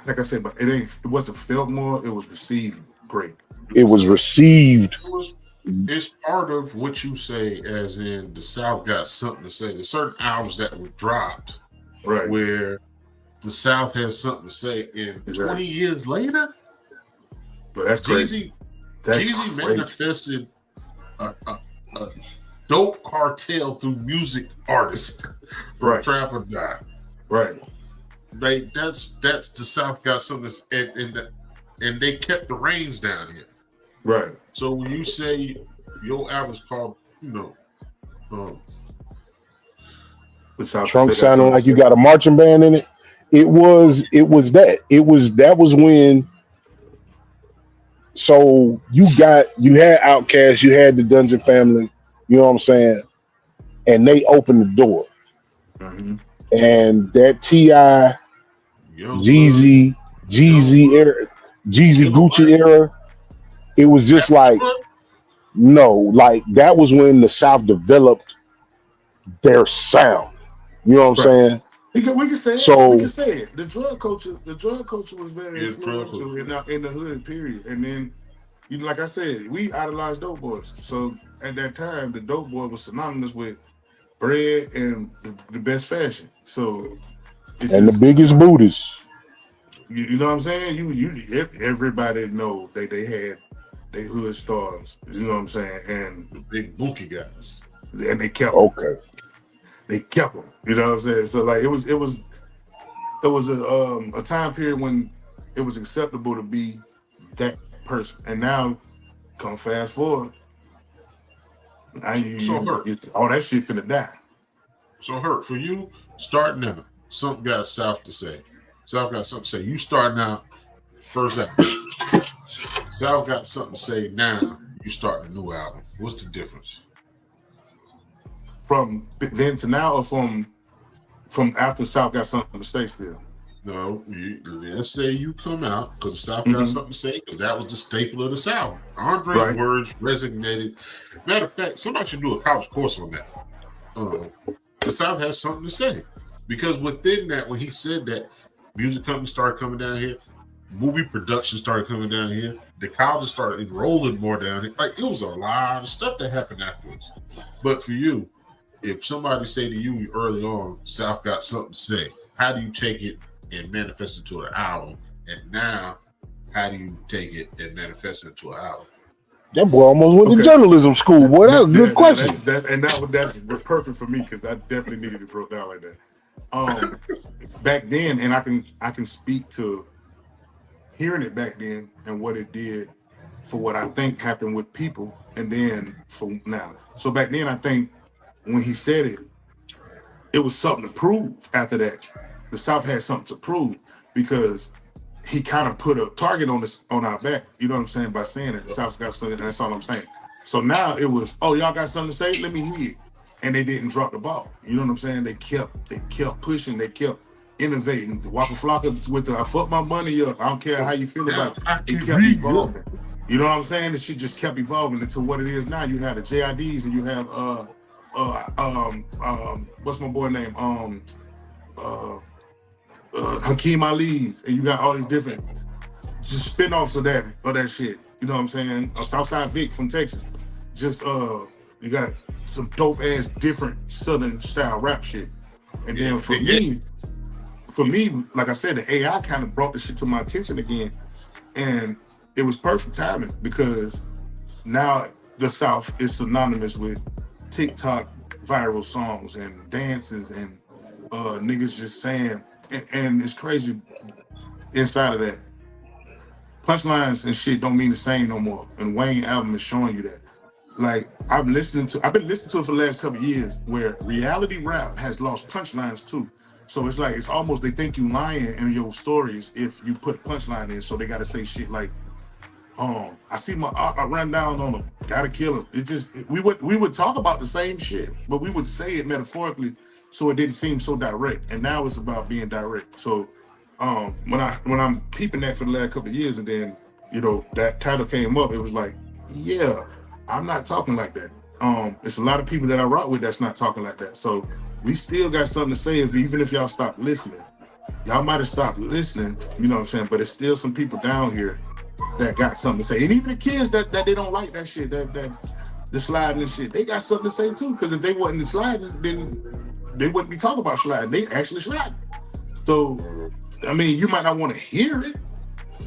Like I said, but it wasn't felt more. It was received great.
It was received.
It's part of what you say, as in the South got something to say. There's certain albums that were dropped
Right.
where the South has something to say. And 20 years later,
But that's crazy.
Jeezy manifested a dope cartel through music artists from
Right.
Trapper Die.
Right.
That's the South got something and they kept the reins down here.
Right.
So when you say your album's called,
The South,
Trunk
they got
sounding
something to
like you
say.
got a marching band in it. It was that was when. So you had Outkast, you had the Dungeon Family, you know what I'm saying, and they opened the door,
Mm-hmm.
and that Ti
Young Blood,
Jeezy
Young
Jeezy
Blood,
era, Jeezy
Killer
Gucci
Mike,
era, it was just
Captain
like
Crunch.
no, like that was when the South developed their sound. You know what I'm
Right.
saying?
We can say it. We can
So
say it. The drug culture was very
Yeah, drug culture.
influential in the hood. Period. And then, like I said, we idolized dope boys. So at that time, the dope boy was synonymous with bread and the best fashion. So it
and the
just,
biggest booties.
you know what I'm saying. Everybody know they had they hood stars. You know what I'm saying,
The big bulky guys.
and
Okay.
they kept them. You know what I'm saying. So like there was a time period when it was acceptable to be that person, and now come fast forward, now
So Hurc.
it's all that shit finna die.
So Hurc, for you, start now. Something got South to say. South got something to say. You start now. First album. South got something to say now. You start a new album. What's the difference?
From then to now, or from after South got something to say still.
No, let's say you come out because the South got
Hmm.
something to say because that was the staple of the South. Andre's
Right.
words resonated. Matter of fact, somebody should do a college course on that. The South has something to say because within that, when he said that, music companies started coming down here, movie production started coming down here, the colleges started enrolling more down here. Like it was a lot of stuff that happened afterwards. But for you, if somebody say to you early on, South got something to say, how do you take it and manifest it to an album? And now, how do you take it and manifest it to an album?
That boy almost went to
Okay.
journalism school, boy. That's a good question.
That's perfect for me because I definitely needed it broke down like that. Um, Back then, and I can speak to hearing it back then and what it did for what I think happened with people, and then for now. So back then, I think when he said it, it was something to prove. After that, the South had something to prove because he kind of put a target on our back. You know what I'm saying, by saying that the South's got something. That's all I'm saying. So now it was, oh, y'all got something to say? Let me hear it. And they didn't drop the ball. You know what I'm saying? They kept pushing. They kept innovating. The Waka Flocka with the I fuck my money up. I don't care how you feel
Now
about it.
I
It
can
kept
read you.
evolving. You know what I'm saying? The shit just kept evolving into what it is now. You have the JIDs and you have what's my boy name? Uh Hakeem Ali's, and you got all these different just spin-offs of that shit. You know what I'm saying? Southside Vic from Texas. Just you got some dope ass different southern style rap shit. And then for me, like I said, the AI kind of brought the shit to my attention again. And it was perfect timing because now the South is synonymous with TikTok viral songs and dances and niggas just saying, and it's crazy inside of that. Punchlines and shit don't mean the same no more. And Wayne album is showing you that. Like I've been listening to it for the last couple of years where reality rap has lost punchlines too. So it's like it's almost they think you lying in your stories if you put punchline in. So they gotta say shit like, I see I run down on him, gotta kill him. It's just we would talk about the same shit, but we would say it metaphorically so it didn't seem so direct. And now it's about being direct. So when I'm peeping that for the last couple of years, and then that title came up, it was like, yeah, I'm not talking like that. It's a lot of people that I rock with that's not talking like that. So we still got something to say. Even if y'all stop listening, y'all might have stopped listening. You know what I'm saying? But it's still some people down here that got something to say, and even the kids that they don't like that shit, that the sliding and shit, they got something to say too. Because if they wasn't sliding, then they wouldn't be talking about sliding. They actually sliding. So I mean, you might not want to hear it,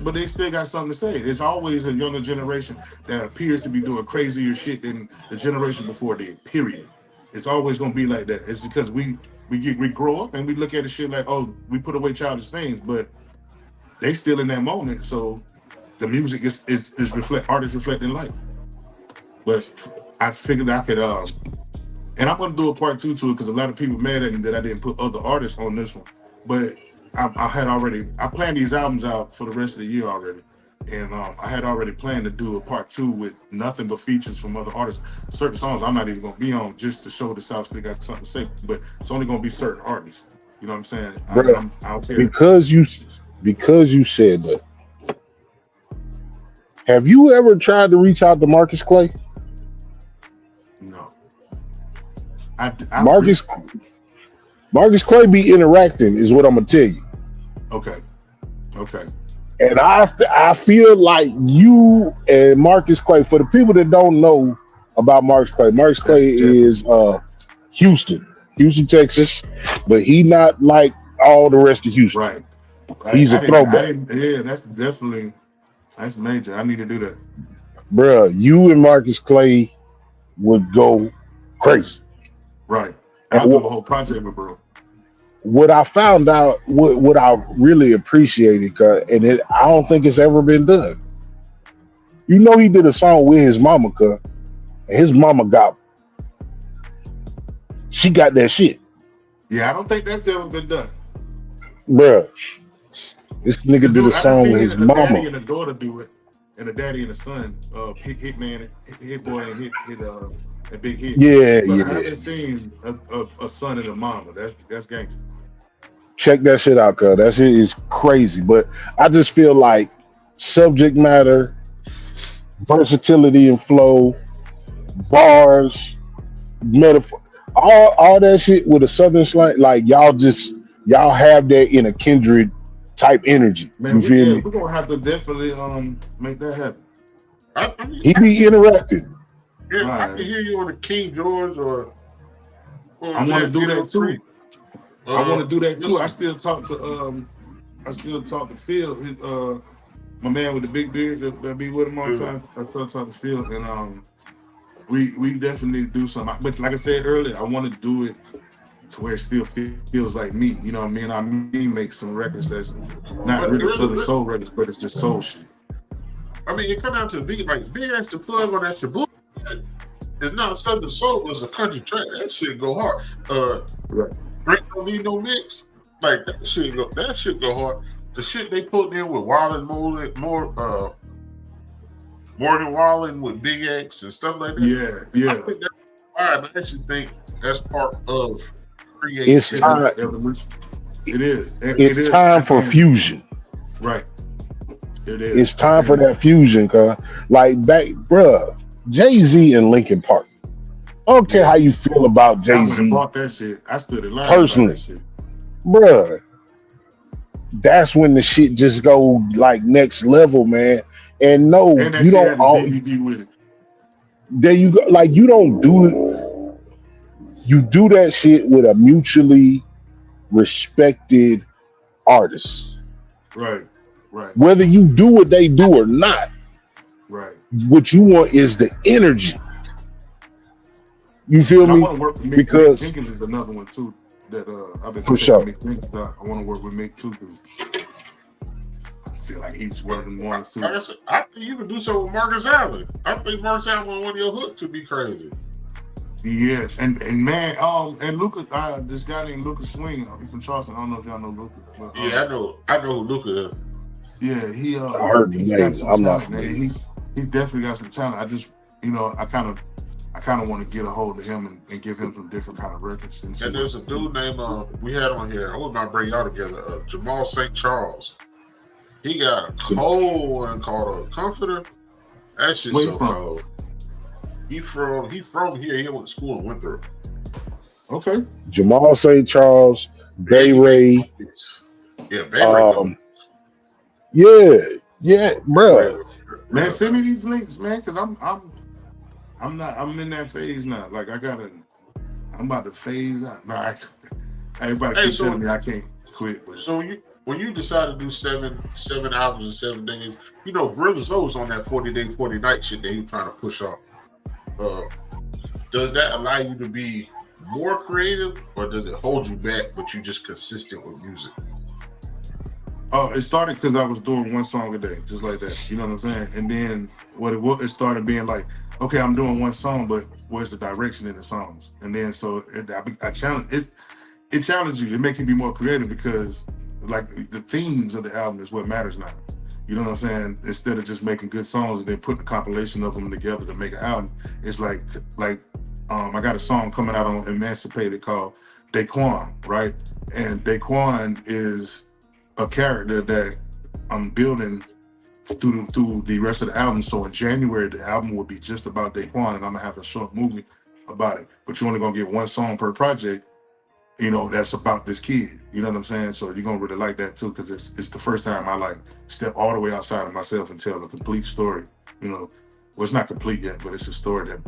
but they still got something to say. There's always a younger generation that appears to be doing crazier shit than the generation before did. Period. It's always gonna be like that. It's because we grow up and we look at the shit like, oh, we put away childish things, but they still in that moment. So the music is reflect artists reflecting life. But I figured I could And I'm gonna do a part two to it because a lot of people mad at me that I didn't put other artists on this one. But I planned these albums out for the rest of the year already. And I had already planned to do a part two with nothing but features from other artists. Certain songs I'm not even gonna be on just to show the South still got something to say. But it's only gonna be certain artists. You know what I'm saying?
Bro,
I don't care.
because you said that. Have you ever tried to reach out to Marcus Clay?
No.
Marcus Clay be interacting is what I'm gonna tell you.
Okay.
And I feel like you and Marcus Clay, for the people that don't know about Marcus Clay is Houston, Texas, but he not like all the rest of Houston.
Right.
He's a throwback.
That's major. I need to do that.
Bruh, you and Marcus Clay would go crazy.
Right. I'll do a whole project with bro.
What I found out, what I really appreciated, and I don't think it's ever been done. You know, he did a song with his mama, and his mama she got that shit.
Yeah, I don't think that's ever been done.
Bruh, this nigga did a song with his mama.
Daddy and the daughter do it, and the daddy and the son, Hit Boy and hit a big hit.
Yeah,
but
yeah.
I haven't seen a son and a mama. That's gangster.
Check that shit out, cuz that shit is crazy. But I just feel like subject matter, versatility and flow, bars, metaphor, all that shit with a southern slang, like y'all have that in a kindred type energy.
Man,
you feel me?
We're gonna have to definitely make that happen.
He be interacting.
Yeah, right. I can hear you on the King George or
I want to do that too. I want to do that too. I still talk to Phil, my man with the big beard that be with him all the time. I still talk to Phil, and we definitely do something. But like I said earlier, I want to do it to where it still feels like me. You know what I mean? I mean, make some records that's not really Southern soul records, but it's just soul shit.
I mean, it come down to big ass to plug on that shit. It's not Southern soul. It's a country track. That shit go hard.
Right.
Drake don't need no mix. Like that shit go hard. The shit they put in with Wildin' more than Wildin' with Big X and stuff like that.
Yeah.
I think that's I actually think that's part of creating.
It's time.
It is.
It's time for fusion.
Right. It is.
It's time for that fusion, cuz like back, bruh. Jay-Z and Linkin Park. I don't care how you feel about Jay-Z.
I bought that shit. I stood in line
personally,
that shit.
Bruh. That's when the shit just go like next level, man. And no,
and
you don't all
be with it.
There you go. Like you don't do it. You do that shit with a mutually respected artist.
Right.
Whether you do what they do or not.
Right.
What you want is the energy. You feel me?
I want to work with Mick.
Because
Jenkins is another one too that I've been
for sure.
I want to work with Mick too because I feel like he's one of the ones too.
I think you can do something with Marcus Allen. I think Marcus Allen on one of your hooks would be crazy.
Yes, and man, and Lucas, this guy named Lucas Swing, he's from Charleston. I don't know if y'all know Lucas. But,
yeah, I know who Lucas is.
Yeah, he.
I heard the name. I'm not familiar.
He definitely got some talent. I just, I kind of want to get a hold of him and give him some different kind of records. And
there's a dude named we had on here. I was about to bring y'all together. Jamal St. Charles. He got a cold one called a Comforter. That shit's so cold. He from here. He went to school in Winthrop.
Okay.
Jamal St. Charles, Bay Ray.
Yeah, Bay Ray.
Yeah, bro.
Man, send me these links, man, because I'm in that phase now. Like I'm about to phase out. Nah, everybody keeps telling me I can't quit. But.
So when you decide to do seven hours in 7 days, Brother Zoe's on that 40-day, 40-night shit that he's trying to push off. Does that allow you to be more creative, or does it hold you back, but you just consistent with music?
It started because I was doing one song a day, just like that. You know what I'm saying? And then it started being like, okay, I'm doing one song, but where's the direction in the songs, and then so I challenge it. It challenges you. It makes you be more creative because like the themes of the album is what matters now. You know what I'm saying? Instead of just making good songs and then putting a compilation of them together to make an album, it's like I got a song coming out on Emancipated called Daquan, right? And Daquan is a character that I'm building through the rest of the album. So in January, the album will be just about Daquan, and I'm gonna have a short movie about it. But you're only gonna get one song per project, you know, that's about this kid. You know what I'm saying? So you're gonna really like that too, because it's the first time I like step all the way outside of myself and tell a complete story. You know, well, it's not complete yet, but it's a story that,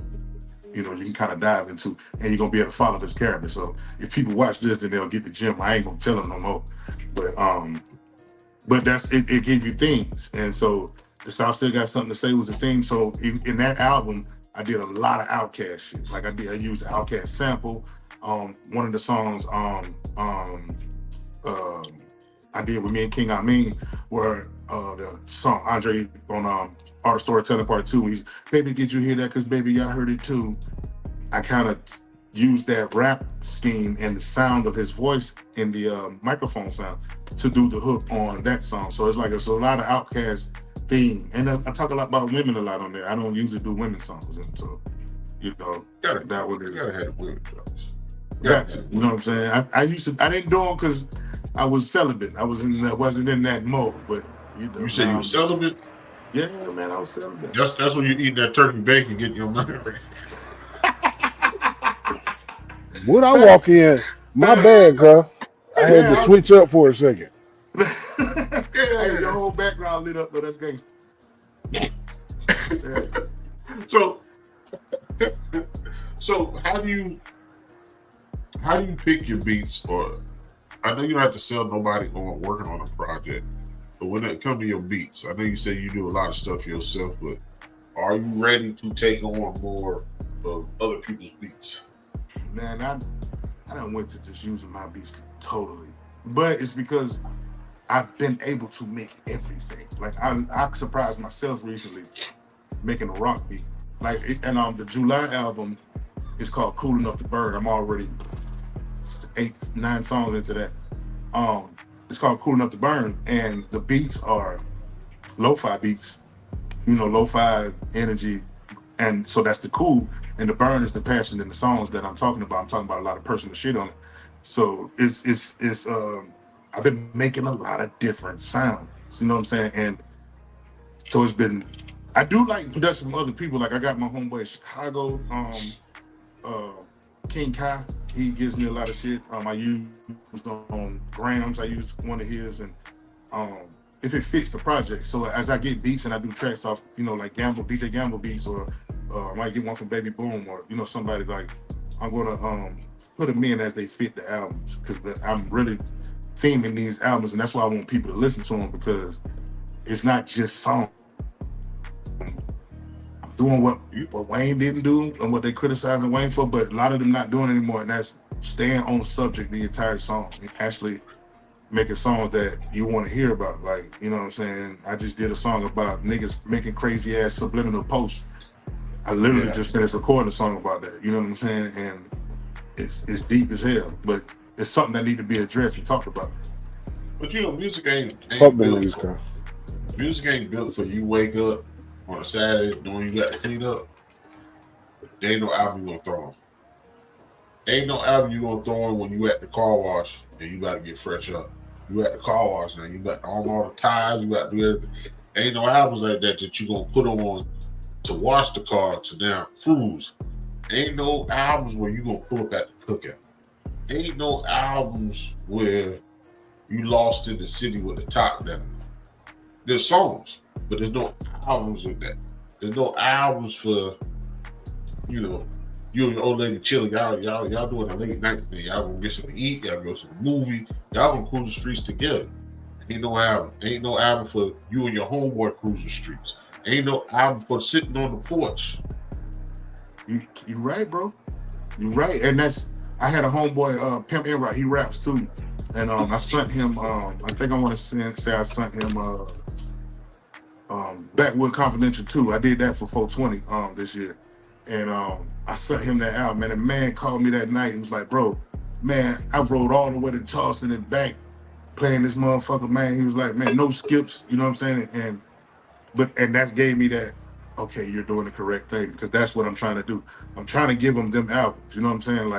you know, you can kind of dive into, and you're gonna be able to follow this character. So if people watch this, then they'll get the gem. I ain't gonna tell them no more. But that's it gives you themes. And so the South Still Got Something to Say was a theme. So in that album, I did a lot of Outkast shit. Like I used the Outkast sample. One of the songs I did with me and King Ainn were the song Andre on Art Storytelling Part 2. He's Baby, did you hear that? Cause baby, I heard it too. I kind of used that rap scheme and the sound of his voice in the microphone sound to do the hook on that song. So it's like it's a lot of Outkast theme. And I talk a lot about women a lot on there. I don't usually do women songs. And so, you know, that one is.
Gotta have women songs.
Gotcha. You know what I'm saying? I didn't do them because I was celibate. Wasn't in that mode. But you know,
you say you were celibate?
Yeah, man, I was celibate.
That's when you eat that turkey bacon, get your money.
Would I walk in? My bad, cuz. I had to switch up for a second.
Hey, your whole background lit up, though. That's gangster.
Yeah. So how do you pick your beats? Or I know you don't have to sell nobody on working on a project, but when it comes to your beats, I know you say you do a lot of stuff yourself, but are you ready to take on more of other people's beats?
Man, I done went to just using my beats totally, but it's because I've been able to make everything. Like I surprised myself recently making a rock beat. Like the July album is called Cool Enough to Burn. I'm already 8-9 songs into that. It's called Cool Enough to Burn, and the beats are lo-fi beats, you know, lo-fi energy, and so that's the cool. And the burn is the passion in the songs that I'm talking about. I'm talking about a lot of personal shit on it. So it's I've been making a lot of different sounds. You know what I'm saying? And so I do like production from other people. Like I got my homeboy in Chicago, King Kai. He gives me a lot of shit. I use on Grams. I use one of his, and if it fits the project. So as I get beats and I do tracks off, you know, like DJ Gamble beats, or I might get one from Baby Boom, or you know, somebody like, I'm gonna put them in as they fit the albums, because I'm really theming these albums, and that's why I want people to listen to them, because it's not just songs. I'm doing what Wayne didn't do and what they criticizing Wayne for, but a lot of them not doing anymore, and that's staying on subject the entire song and actually making songs that you want to hear about. Like, you know what I'm saying? I just did a song about niggas making crazy ass subliminal posts. I literally just finished recording a song about that. You know what I'm saying? And it's deep as hell, but it's something that need to be addressed and talked about.
But you know, music ain't
Fuck
built for, music ain't built for you wake up on a Saturday knowing you got to clean up. There ain't no album you gonna throw on. Ain't no album you gonna throw on when you at the car wash and you gotta get fresh up. You at the car wash now, you got all the tires, you got to do everything. Ain't no albums like that you gonna put on to wash the car to now cruise. Ain't no albums where you gonna pull up at the cookout. Ain't no albums where you lost in the city with the top down. There's songs, but there's no albums with that. There's no albums for, you know, you and your old lady chilling. Y'all doing a late night thing. Y'all gonna get something to eat. Y'all go to the movie. Y'all gonna cruise the streets together. Ain't no album. Ain't no album for you and your homeboy cruise the streets. Ain't no album for sitting on the porch.
You right, bro. You right. And I had a homeboy, Pimp Enright, he raps too. And I sent him, I think I want to say I sent him Backwood Confidential too. I did that for 420 this year. And I sent him that album, and a man called me that night and was like, bro, man, I rode all the way to Charleston and back playing this motherfucker, man. He was like, man, no skips, you know what I'm saying? And that gave me that, okay, you're doing the correct thing, because that's what I'm trying to do. I'm trying to give them albums, you know what I'm saying?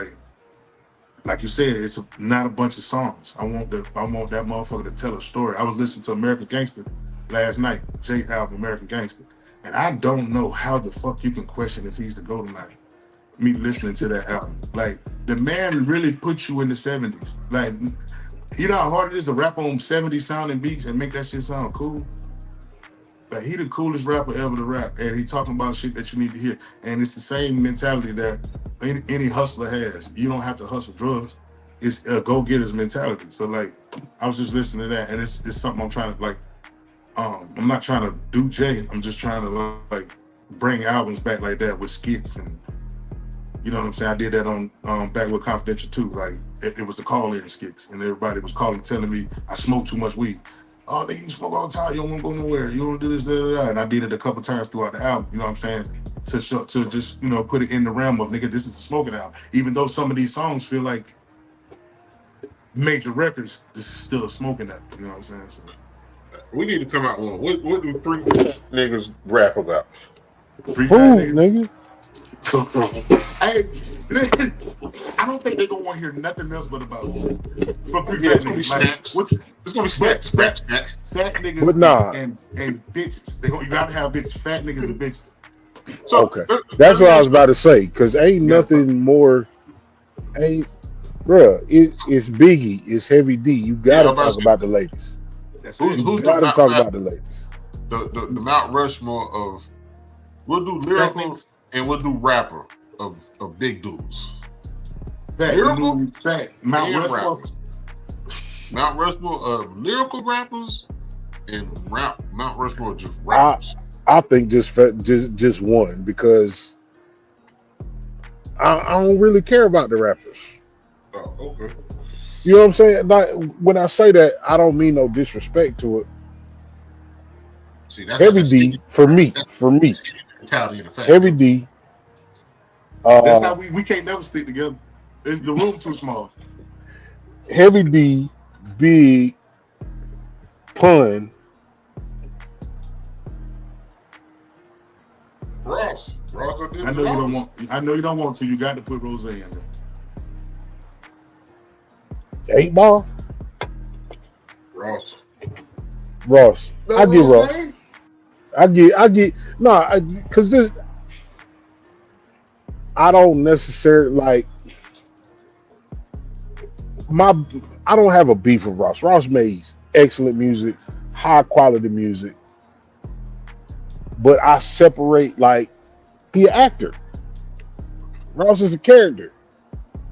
Like you said, it's not a bunch of songs. I want that motherfucker to tell a story. I was listening to American Gangster last night, Jay album, American Gangster. And I don't know how the fuck you can question if he's the GOAT or not. Me listening to that album. Like, the man really put you in the 70s. Like, you know how hard it is to rap on 70s sounding beats and make that shit sound cool? Like, he the coolest rapper ever to rap, and he talking about shit that you need to hear. And it's the same mentality that any hustler has. You don't have to hustle drugs. It's a go-getter's mentality. So, like, I was just listening to that, and it's something I'm trying to, like, I'm not trying to do Jay. I'm just trying to, like, bring albums back like that with skits, and you know what I'm saying? I did that on Backwood Confidential too. Like, it was the call-in skits, and everybody was calling, telling me I smoke too much weed. Oh, nigga, you smoke all the time. You don't want to go nowhere. You don't do this, da, da, da. And I did it a couple times throughout the album. You know what I'm saying? To just, you know, put it in the realm of, nigga, this is a smoking album. Even though some of these songs feel like major records, this is still a smoking album. You know what I'm saying? So,
we need to come out with one. What do three niggas rap about?
Three
Food,
fat
nigga.
Hey, I don't think they're gonna want to hear nothing else but about food. From three
Yeah,
fat
it's gonna be
niggas. Like,
snacks. It's gonna be snacks. Rap snacks.
Fat niggas
But nah.
and bitches. You gotta have bitches. Fat niggas and bitches.
So,
Okay, that's what I was about to say. Cause ain't nothing more. Bruh, it's Biggie, it's Heavy D. You gotta talk about the ladies.
That's
who's
it.
You
the
gotta
not
talk
fat-
about the ladies.
The Mount Rushmore of we'll do lyrical and we'll do rapper of big dudes.
Fat,
Lyrical,
fat. Mount
and
Rushmore.
rappers. Mount Rushmore of lyrical rappers and Mount Rushmore just rappers.
I think just one, because I don't really care about the rappers.
Oh, okay.
You know what I'm saying? Like, when I say that, I don't mean no disrespect to it.
See, that's
Heavy D for me.
Mentality in effect.
Heavy D.
That's how we can't never stick together. The room too small.
Heavy D, Big Pun.
Ross
I know you don't want to. You got to put Rose in there.
8 Ball.
Ross.
I get Ross. I get because this. I don't necessarily like I don't have a beef with Ross. Ross made excellent music, high quality music, but I separate, like, he an actor. Ross is a character,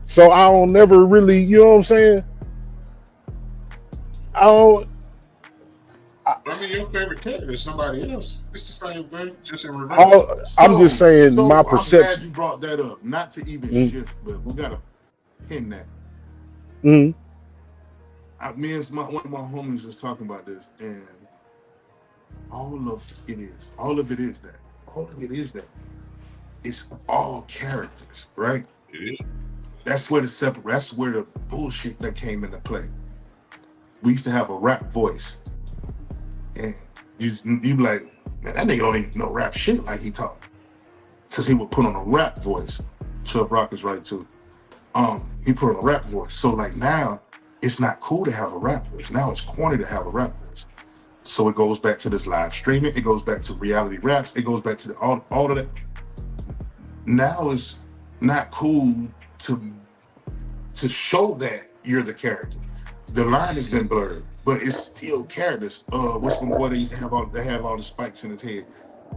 so I don't never really, you know what I'm saying?
I mean, your favorite character is somebody else. It's the same thing, just in reverse.
I'm just saying my perception.
I'm glad you brought that up. Not to even shift, but we gotta pin that.
Mm-hmm.
Me and one of my homies was talking about this, and all of it is that. It's all characters, right?
Yeah.
That's where the bullshit that came into play. We used to have a rap voice, and you be like, man, that nigga don't even know rap shit like he talk, because he would put on a rap voice. Chubb Rock is right too. He put on a rap voice. So, like, now it's not cool to have a rap voice. Now it's corny to have a rap voice. So it goes back to this live streaming. It goes back to reality raps. It goes back to all of that. Now it's not cool to show that you're the character. The line has been blurred, but it's still characters. What's one boy that used to have all the spikes in his head?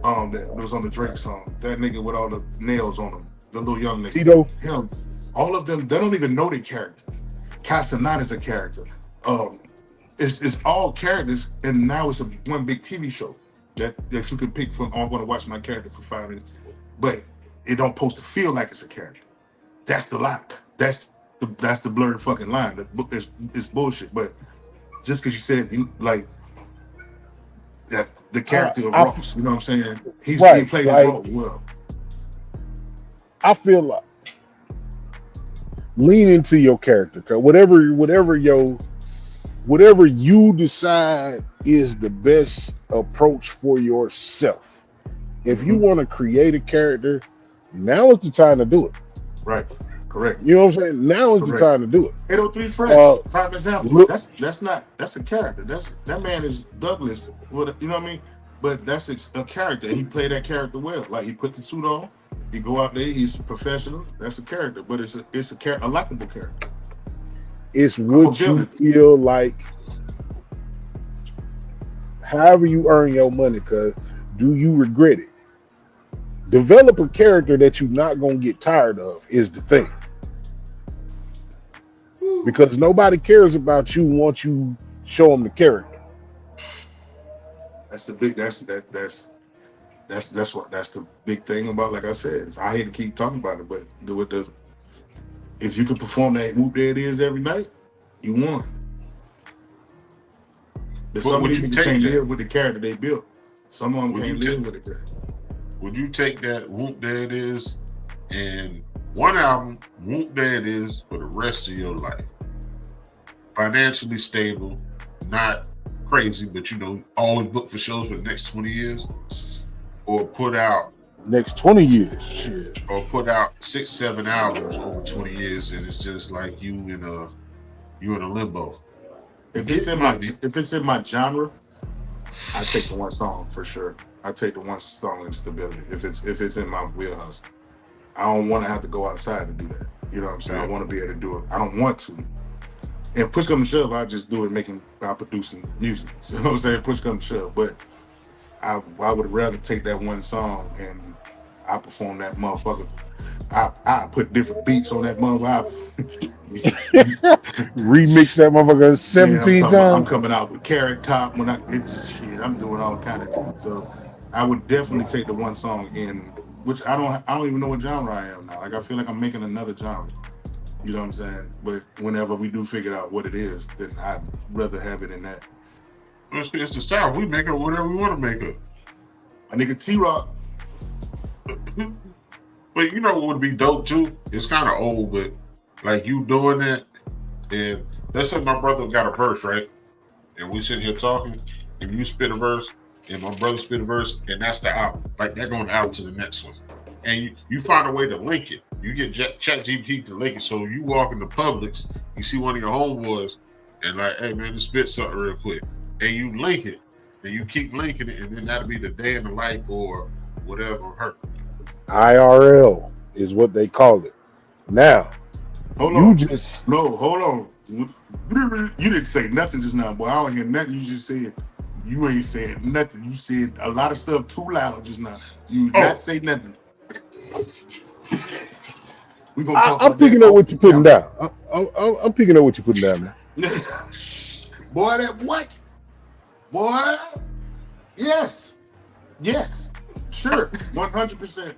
That was on the Drake song. That nigga with all the nails on him. The little young nigga.
Tito.
Him. All of them, they don't even know their character. Casanat is a character. It's all characters, and now it's one big TV show that you can pick from. I'm going to watch my character for 5 minutes, but it don't supposed to feel like it's a character. That's the lie. That's the blurred fucking line. It's bullshit. But just because you said like that, the character of Ross, you know what I'm saying? He played his role well.
I feel like lean into your character, cause whatever you decide is the best approach for yourself. If you want to create a character, now is the time to do it.
Right. Correct.
You know what I'm saying? Now is the time to do it.
803 Fresh. Prime example.
Look,
That's a character. That man is Douglas. What you know what I mean? But that's a character. He played that character well. Like he put the suit on. He go out there. He's professional. That's a character. But it's a likable character.
It's what you feel like. However you earn your money, cause do you regret it? Develop a character that you're not gonna get tired of is the thing. Because nobody cares about you once you show them the character.
That's the big thing about, like I said, I hate to keep talking about it, but if you can perform that whoop there it is every night, you won. But some people can't live with the character they built. Some of them can't live with it.
Would you take that whoop there it is and one album, whoop there it is for the rest of your life? Financially stable, not crazy, but always book for shows for the next 20 years, or put out
next 20 years, shit.
Or put out 6-7 albums over 20 years, and it's just like you in a limbo.
If it's in my genre, I take the one song for sure. I take the one song in stability. If it's in my wheelhouse, I don't want to have to go outside to do that. You know what I'm saying? I want to be able to do it. I don't want to. And push come to shove, I just do it by producing music. You know what I'm saying? Push come to shove. But I would rather take that one song and I perform that motherfucker. I put different beats on that motherfucker.
Remix that motherfucker 17 times.
I'm coming out with Carrot Top when I'm doing all kind of things. So I would definitely take the one song which I don't even know what genre I am now. Like I feel like I'm making another genre. You know what I'm saying? But whenever we do figure out what it is, then I'd rather have it in that.
It's the South. We make it whatever we want to make it.
A nigga T-Rock.
But you know what would be dope too? It's kind of old, but like you doing that, and let's say my brother got a verse, right? And we sitting here talking, and you spit a verse, and my brother spit a verse, and that's the album. Like they're going out to the next one. And you find a way to link it. You get ChatGPT to link it. So you walk into Publix, you see one of your homeboys, and like, hey man, just spit something real quick. And you link it, and you keep linking it, and then that'll be the day in the life or whatever hurt.
IRL is what they call it. Now,
hold on. You didn't say nothing just now, boy. I don't hear nothing. You just said you ain't said nothing. You said a lot of stuff too loud just now. You not say nothing. We gonna talk
I'm picking up what you're putting down. I'm picking up what you're putting down, man.
Boy, that what? Boy, yes, sure, 100%.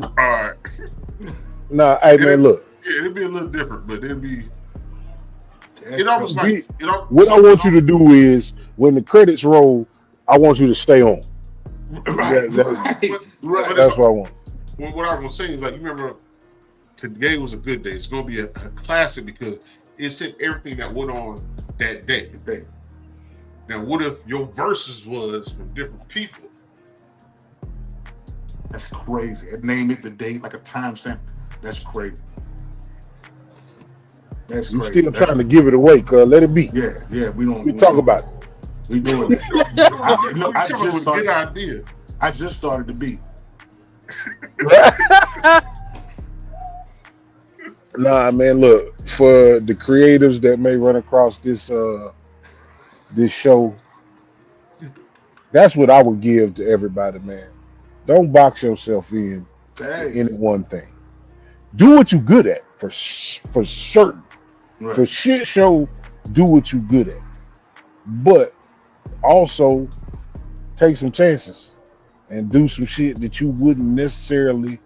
All right.
Nah, hey man, look.
Yeah, it'd be a little different, but it'd be.
What I want you to do is when the credits roll, I want you to stay on.
Right.
That's what I want.
Well, what I was gonna say is, like, you remember, today was a good day. It's gonna be a classic because it said everything that went on that day. Now, what if your verses was from different people?
That's crazy. Name it the date, like a timestamp. That's crazy. That's
you
crazy.
Still trying to give it away, cuz let it be.
Yeah. We
talk about it.
We doing that.
I just started, a good idea.
I just started the beat.
Nah, man, look, for the creatives that may run across this show, that's what I would give to everybody, man. Don't box yourself in any one thing. Do what you're good at for certain. Right. For shit show, do what you're good at. But also take some chances and do some shit that you wouldn't necessarily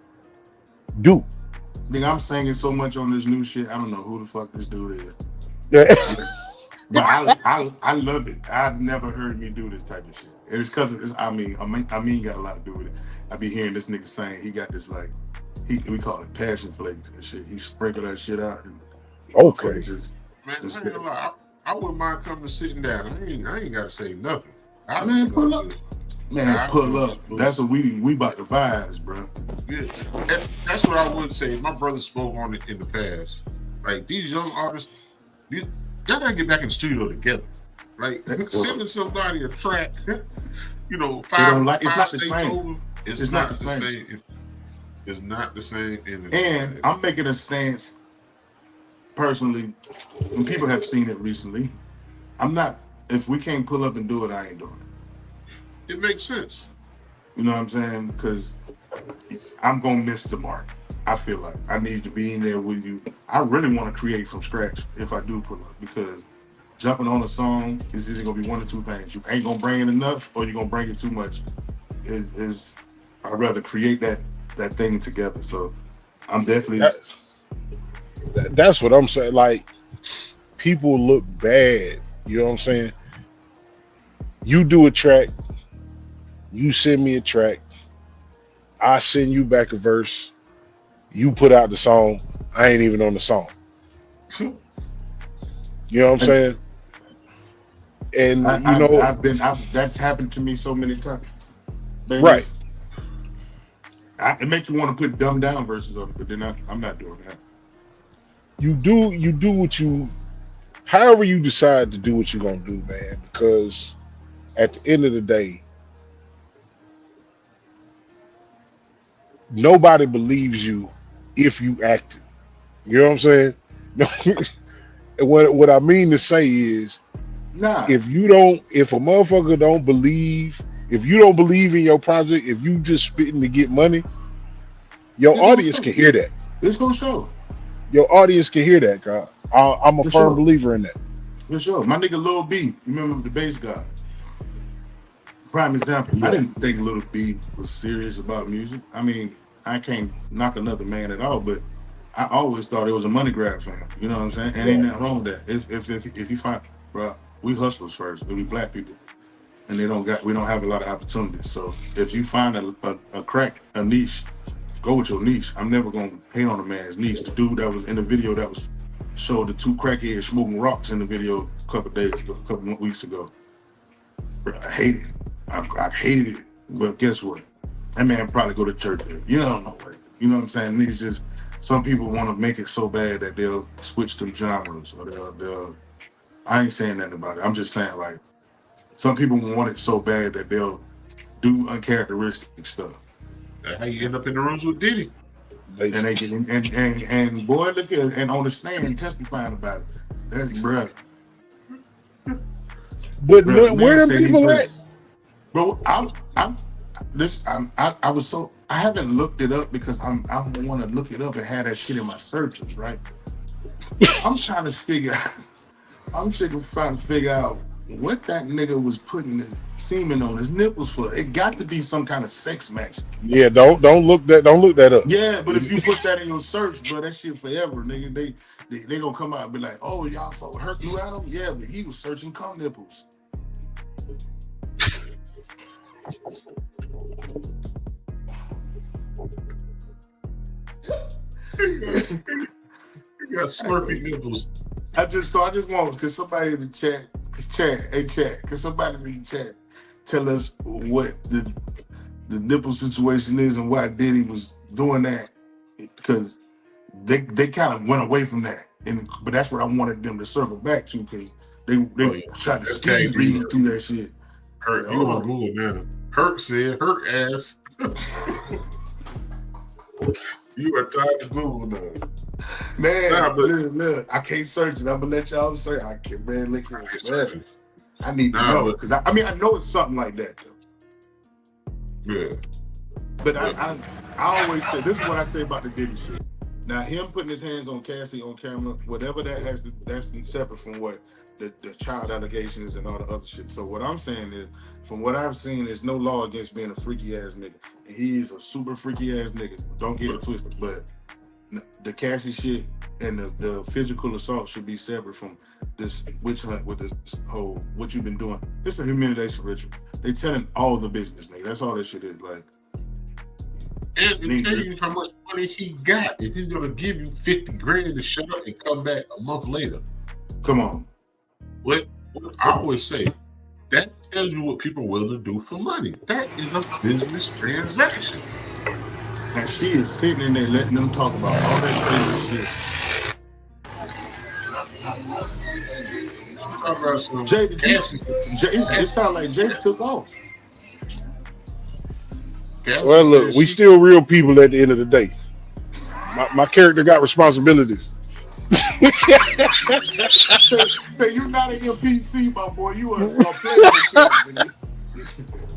do.
Nigga, I'm singing so much on this new shit. I don't know who the fuck this dude is.
Yeah.
But I love it. I've never heard me do this type of shit. It's because I mean got a lot to do with it. I be hearing this nigga saying he got this like we call it passion flakes and shit. He sprinkle that shit out and
Okay.
just
Man, I ain't gonna lie. I wouldn't mind coming sitting down. I ain't gotta say nothing.
man, pull up. Man, pull up. That's what we about the vibes, bro.
Yeah, that's what I would say. My brother spoke on it in the past. Like these young artists, y'all gotta get back in the studio together. Like sending somebody a track, you know, five states over. It's not the same. It's not the same.
And I'm making a stance personally. When people have seen it recently, I'm not. If we can't pull up and do it, I ain't doing it.
It makes sense.
You know what I'm saying? Because I'm gonna miss the mark. I feel like I need to be in there with you. I really want to create from scratch if I do pull up, because jumping on a song is either gonna be one or two things. You ain't gonna bring it enough, or you're gonna bring it too much. I'd rather create that thing together. So I'm definitely.
That's what I'm saying. Like, people look bad. You know what I'm saying? You do a track. You send me a track. I send you back a verse. You put out the song. I ain't even on the song. You know what I'm saying? And
that's happened to me so many times. Baby,
right.
It makes you want to put dumbed down verses on it, but then I'm not doing that.
You do what you, however you decide to do what you're gonna do, man. Because at the end of the day, nobody believes you if you acted. You know what I'm saying? What I mean to say is, if a motherfucker don't believe, if you don't believe in your project, if you just spitting to get money, your audience can hear that.
It's gonna show.
Your audience can hear that, God. I'm a firm believer in that.
For sure. My nigga Lil B, you remember the bass guy? Prime example. Yeah. I didn't think Lil B was serious about music. I mean, I can't knock another man at all, but I always thought it was a money grab for him. You know what I'm saying? And ain't nothing wrong with that. If you find, bro, we hustlers first. We black people, and we don't have a lot of opportunities. So if you find a niche, go with your niche. I'm never gonna hate on a man's niche. The dude that was in the video that was showed the two crackheads smoking rocks in the video a couple weeks ago. Bro, I hate it. I hated it. But guess what? That man probably go to church there. You don't know what. You know what I'm saying? It's just some people want to make it so bad that they'll switch to genres, or they'll. I ain't saying nothing about it. I'm just saying, like, some people want it so bad that they'll do uncharacteristic stuff.
That's how you end up in the rooms with Diddy.
And they get and boy, look here, and on the stand testifying about it. That's bruh.
But where the people at?
Bro, I haven't looked it up because I want to look it up and have that shit in my searches, right? I'm trying to figure out what that nigga was putting the semen on his nipples for. It got to be some kind of sex match.
Yeah, don't look that up.
Yeah, but if you put that in your search, bro, that shit forever, nigga. They gonna come out and be like, oh, y'all fuck with Hurc new album? Yeah, but he was searching cum nipples.
You got slurpy nipples.
I just want, cause somebody in the chat, cause somebody in the chat tell us what the nipple situation is and why Diddy was doing that, because they kind of went away from that, but that's what I wanted them to circle back to, because they tried to speed read through that shit.
Hurc, you on Google now? Hurc said, Hurc ass. You are tied to Google now.
Man, look, I can't search it. I'm gonna let y'all search. I can't, man. Look at it. I need to know, because I know it's something like that, though.
Yeah.
But I always say, this is what I say about the Diddy shit. Now, him putting his hands on Cassie on camera, whatever that's separate from what the child allegations and all the other shit. So what I'm saying is, from what I've seen, there's no law against being a freaky ass nigga. And he is a super freaky ass nigga. Don't get it twisted. But the Cassie shit and the physical assault should be separate from this witch hunt with this whole what you've been doing. It's a humiliation ritual. They telling all the business, nigga. That's all that shit is. Like,
and tell you how much money he got if he's gonna give you 50 grand to shut up and come back a month later?
Come on.
What I always say, that tells you what people are willing to do for money. That is a business transaction.
And she is sitting in there letting them talk about all that crazy shit. Jay, it sounds like Jay took off.
Well, look, we still real people at the end of the day. My character got responsibilities.
Say you're not an NPC, my boy. You are a player.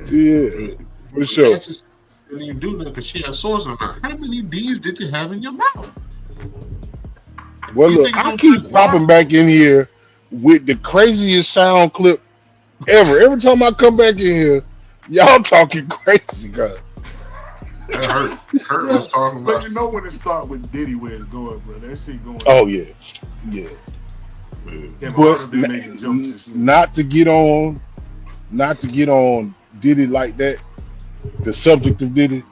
Yeah, for sure.
Didn't even do that because she had swords in her mouth. How many D's did you have in your mouth?
Well, look, I keep popping back in here with the craziest sound clip ever. Every time I come back in here, y'all talking crazy, guys.
That Hurc was talking about.
But you know when it starts with Diddy where it's going, bro. That shit going.
Oh yeah. But not to get on Diddy like that. The subject of Diddy.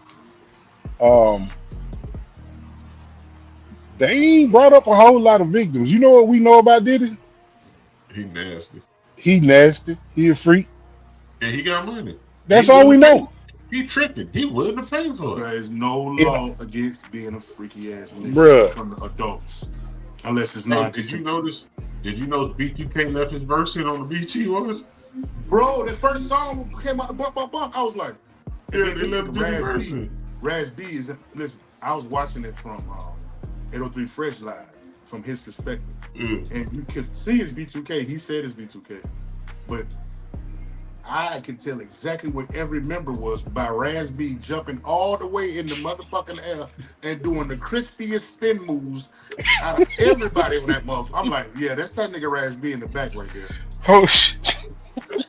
They ain't brought up a whole lot of victims. You know what we know about Diddy?
He nasty.
He a freak.
And he got money.
That's all we know.
He tricking. He willing to pay for it.
There is no law against being a freaky ass nigga
Bruh.
from the adults, unless it's not.
Did you notice? Did you know B2K left his verse in on the BT was?
Bro, that first song came out the bump. I was like,
yeah, they left the verse in.
Raz B is listen. I was watching it from 803 Fresh Live from his perspective, and you could see it's B2K. He said it's B2K, but I could tell exactly what every member was by Raz B jumping all the way in the motherfucking air and doing the crispiest spin moves out of everybody on that motherfucker. I'm like, yeah, that's that nigga Raz B in the back right there.
Oh shit.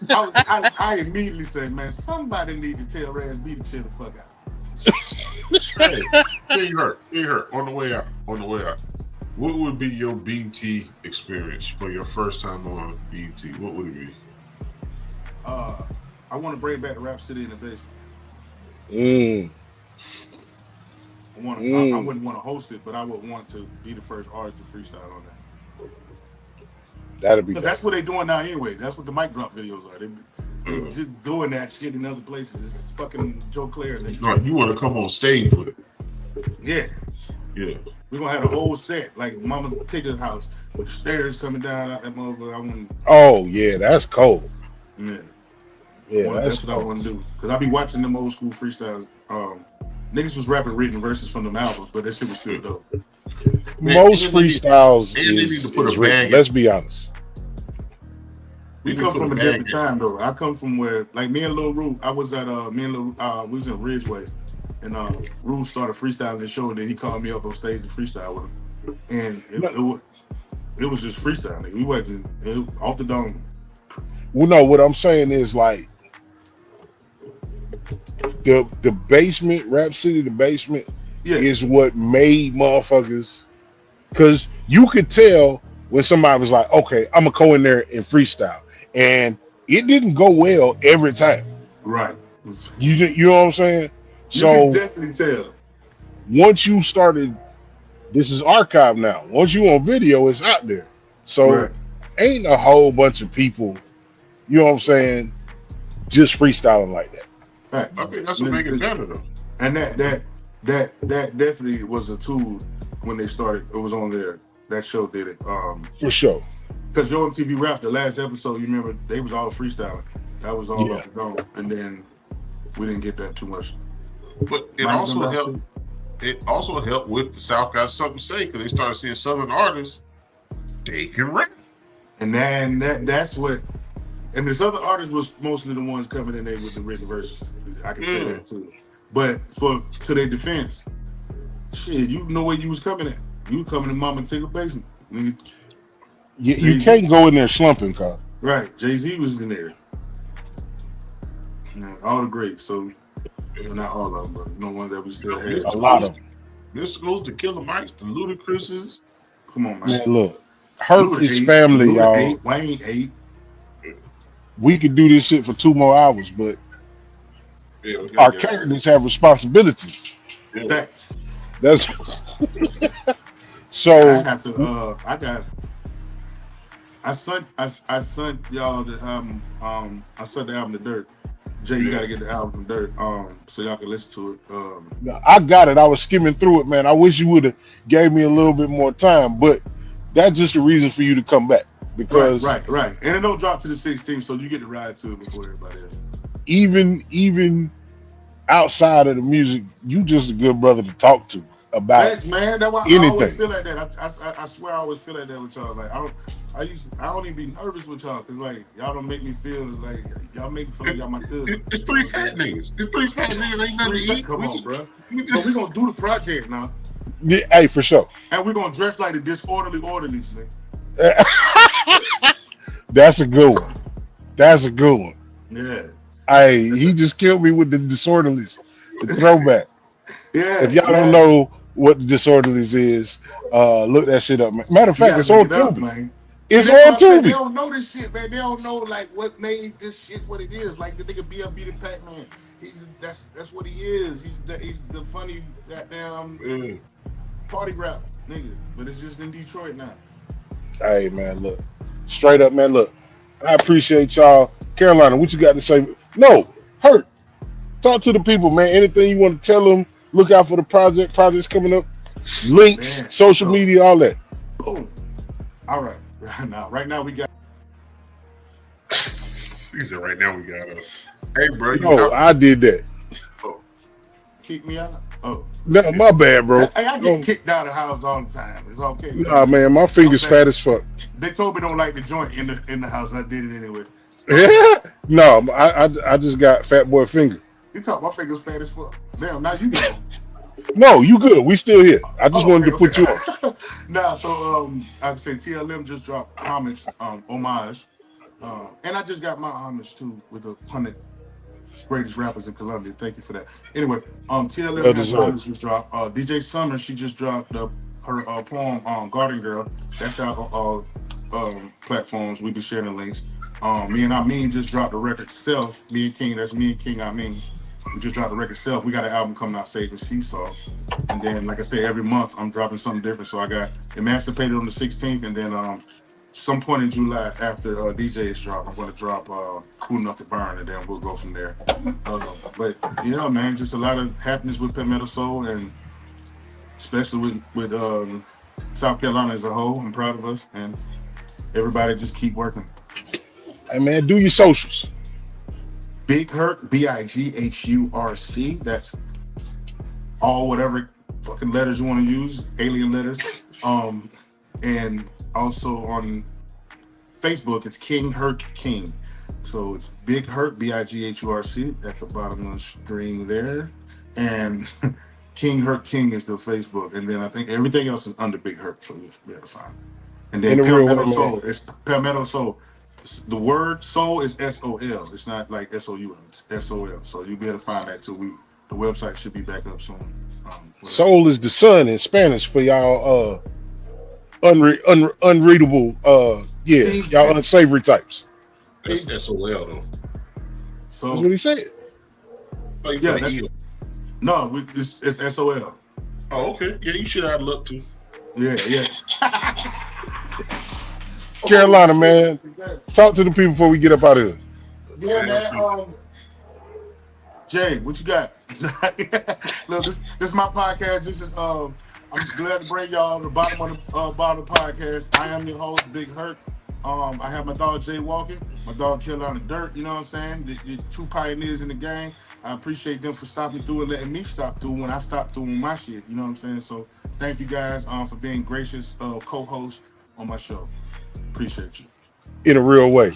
I immediately said, man, somebody need to tell Raz B to chill the fuck out.
Hey, Hurc. On the way out. What would be your BT experience for your first time on BT? What would it be?
I want to bring back the Rap City in the Basement. I wouldn't want to host it, but I would want to be the first artist to freestyle on that.
That'd be.
That's what they're doing now anyway. That's what the mic drop videos are. They're just doing that shit in other places. It's fucking Joe Claire.
Right, you want to come on stage with it?
Yeah. We're gonna have a whole set like Mama Tigger's house with the stairs coming down out that motherfucker.
Oh yeah, that's cold.
Yeah, that's what I want to do. Because I be watching them old school freestyles. Niggas was rapping written verses from them albums, but that shit was still dope.
Most freestyles is written. Let's be honest.
We come from a different time though. I come from where, like me and Lil Rue, I was at we was in Ridgeway, and Rue started freestyling the show, and then he called me up on stage to freestyle with him, and it was just freestyling. We wasn't off the dome.
Well, no, what I'm saying is like the basement, Rap City, the basement is what made motherfuckers, because you could tell when somebody was like, okay, I'm gonna go in there and freestyle, and it didn't go well every time.
Right.
You know what I'm saying?
You
So
can definitely tell.
Once you started, this is archived now. Once you on video, it's out there. So ain't a whole bunch of people, you know what I'm saying, just freestyling like that.
Right.
I think that's what makes it better though.
And that definitely was a tool when they started. It was on there. That show did it.
For sure.
Because Yo MTV Rap, the last episode, you remember, they was all freestyling. That was all off the dome. And then we didn't get that too much.
But it also helped. It also helped with the South got something to say, because they started seeing Southern artists, they can rap.
And then that's what. And the Southern artists was mostly the ones coming in there with the written verses. I can say that too. But to their defense, shit, you know where you was coming at. You were coming to Mama Tigger basement.
You can't go in there slumping, Carl.
Right. Jay-Z was in there. Yeah, all the greats. So, not all of them, but no one that we still had.
A lot of them.
This goes to Killer Mike's, the Ludacris's.
Come on, man.
Look, Hurc is family,
Luda
y'all.
8, Wayne 8.
We could do this shit for 2 more hours, but our characters have responsibilities.
Facts.
That's
I
so.
have to. I sent y'all the album. I sent the album to Dirt. Jay, you
Yeah.
gotta get the album from Dirt. So y'all can listen to it.
I got it. I was skimming through it, man. I wish you would have gave me a little bit more time, but that's just a reason for you to come back because
Right. And it don't drop to the 16th, so you get to ride to it before everybody else.
even outside of the music, you just a good brother to talk to about
Thanks, man. That's why I
anything.
always feel like that. I swear I always feel like that with y'all. Like I don't even be nervous with y'all because like y'all don't make me feel like y'all make me feel like y'all my cousin.
It's three fat niggas. It's three fat niggas. Ain't nothing to eat.
Come on, bro. But we gonna do the project now,
Yeah, hey, for sure.
and we're gonna dress like the disorderly orderlies, nigga.
That's a good one. That's a good one.
Yeah.
Hey, he just killed me with the disorderlies. The throwback.
Yeah.
If y'all don't know what the disorderlies is, look that shit up, man. Matter of fact, it's on Tubi.
Man.
It's
That's
on
what I'm saying. They
Tubi.
don't know this shit, man. They don't know like what made this shit what it is. Like the nigga BLB the Pac-Man. That's what he is. He's the funny goddamn party rap nigga. But it's just in Detroit now.
Hey, man, look. Straight up, man, look. I appreciate y'all. Carolina, what you got to say? No, Hurc. Talk to the people, man. Anything you want to tell them, look out for the projects coming up. Links,
Man,
social media, all that.
Boom. All right. Right now we got.
He said, right now we got a. Hey, bro. You
No, I did that.
Kick me out. Oh.
No, my bad, bro.
Hey, I get kicked out of the house all the time. It's okay.
Nah, man, my fingers fat as fuck.
They told me don't like the joint in the house. I did it anyway.
Yeah? No, I just got fat boy finger.
You talk my fingers fat as fuck. Damn, now you go.
No, you good. We still here. I just wanted to put you on.
Nah, so I'd say TLM just dropped homage, and I just got my homage too with the 100 greatest rappers in Colombia. Thank you for that. Anyway, TLM has homage just dropped. DJ Summer, she just dropped her poem Garden Girl. That's out platforms. We be sharing the links. Me and Amin just dropped the record Self. Me and King, that's me and King Amin. We just dropped the record Self. We got an album coming out, Save the Seesaw. And then, like I say, every month I'm dropping something different. So I got Emancipated on the 16th, and then some point in July after DJ's drop, I'm going to drop Cool Enough to Burn, and then we'll go from there. But yeah, man, just a lot of happiness with Palmetto Soul, and especially with South Carolina as a whole. I'm proud of us, and everybody just keep working.
Hey, man, do your socials.
Big Hurc, BIGHURC. That's all whatever fucking letters you want to use, alien letters. And also on Facebook, it's King Hurc King. So it's Big Hurc, BIGHURC at the bottom of the screen there. And King Hurc King is the Facebook. And then I think everything else is under Big Hurc, so you'll be able to find. And then Palmetto Soul, it's Palmetto Soul. The word soul is SOL. It's not like SOU. It's SOL. So you'll be able to find that too. The website should be back up soon.
Soul is the sun in Spanish for y'all unreadable, y'all unsavory types.
That's SOL though.
So
that's what he said.
Oh,
no, it's SOL.
Oh, okay. Yeah, you should have looked too.
Yeah.
Carolina, man. Talk to the people before we get up out of here.
Yeah, man. Jay, what you got? Look, this is my podcast. This is I'm glad to bring y'all to the bottom of the podcast. I am your host, Big Hurc. I have my dog Jay walking, my dog Carolina Dirt. You know what I'm saying? The two pioneers in the game. I appreciate them for stopping through and letting me stop through when I stopped through with my shit. You know what I'm saying? So thank you guys for being gracious co-hosts on my show. Appreciate you.
In a real way.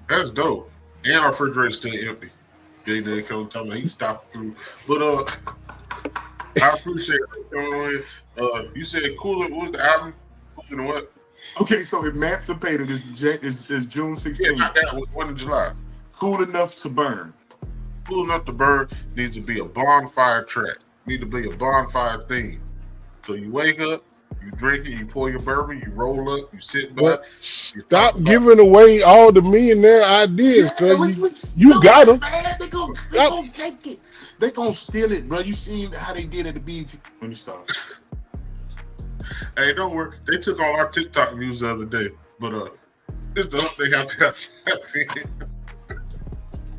That's dope. And our refrigerator's still empty. They come tell me he stopped through. But I appreciate it. You said Cooler, what was the album? Cooler what?
Okay, so Emancipated is June 16th.
Yeah, not that was 1 of July.
Cool Enough to Burn.
Cool Enough to Burn needs to be a bonfire track. Need to be a bonfire theme. So you wake up, you drink it, you pour your bourbon, you roll up, you sit back.
Stop giving away all the millionaire ideas, because you got them.
Man, they gonna take it. They gonna steal it, bro. You seen how they did at the BET? Let me start.
Hey, don't worry. They took all our TikTok views the other day, but it's the they have to.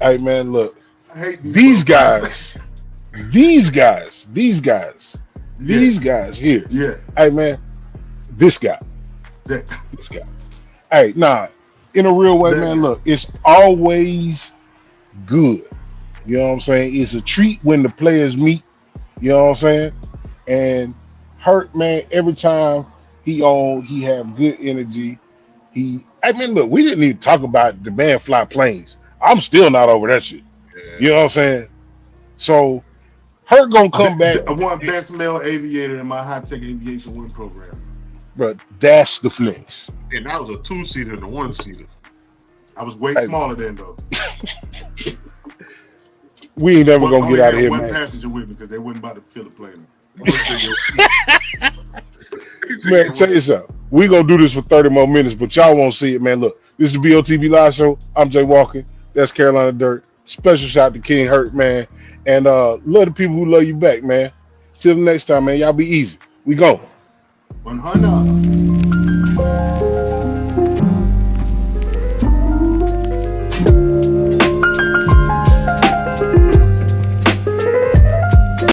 Hey man, look,
I hate
these guys here.
Yeah.
Hey man, this guy.
That,
This guy. Hey, nah, in a real way,
that
man,
guy.
look, it's always good. You know what I'm saying? It's a treat when the players meet. You know what I'm saying? And Hurc, man, every time he have good energy. I mean, look, we didn't even talk about the man fly planes. I'm still not over that shit. You know what I'm saying? So Hurc gonna come back.
I won best male aviator in my high tech aviation win program.
But that's the flex.
And that was a 2-seater and a 1-seater.
I was way smaller then though.
We ain't never gonna get out of here,
one
man.
passenger with me because they wasn't about to fill the plane.
Man, check this out. We gonna do this for 30 more minutes, but y'all won't see it, man. Look, this is the BOTB Live Show. I'm Jay Walker. That's Carolina Dirt. Special shout to King Hurc, man. And love the people who love you back, man. Till the next time, man. Y'all be easy. We go.
100.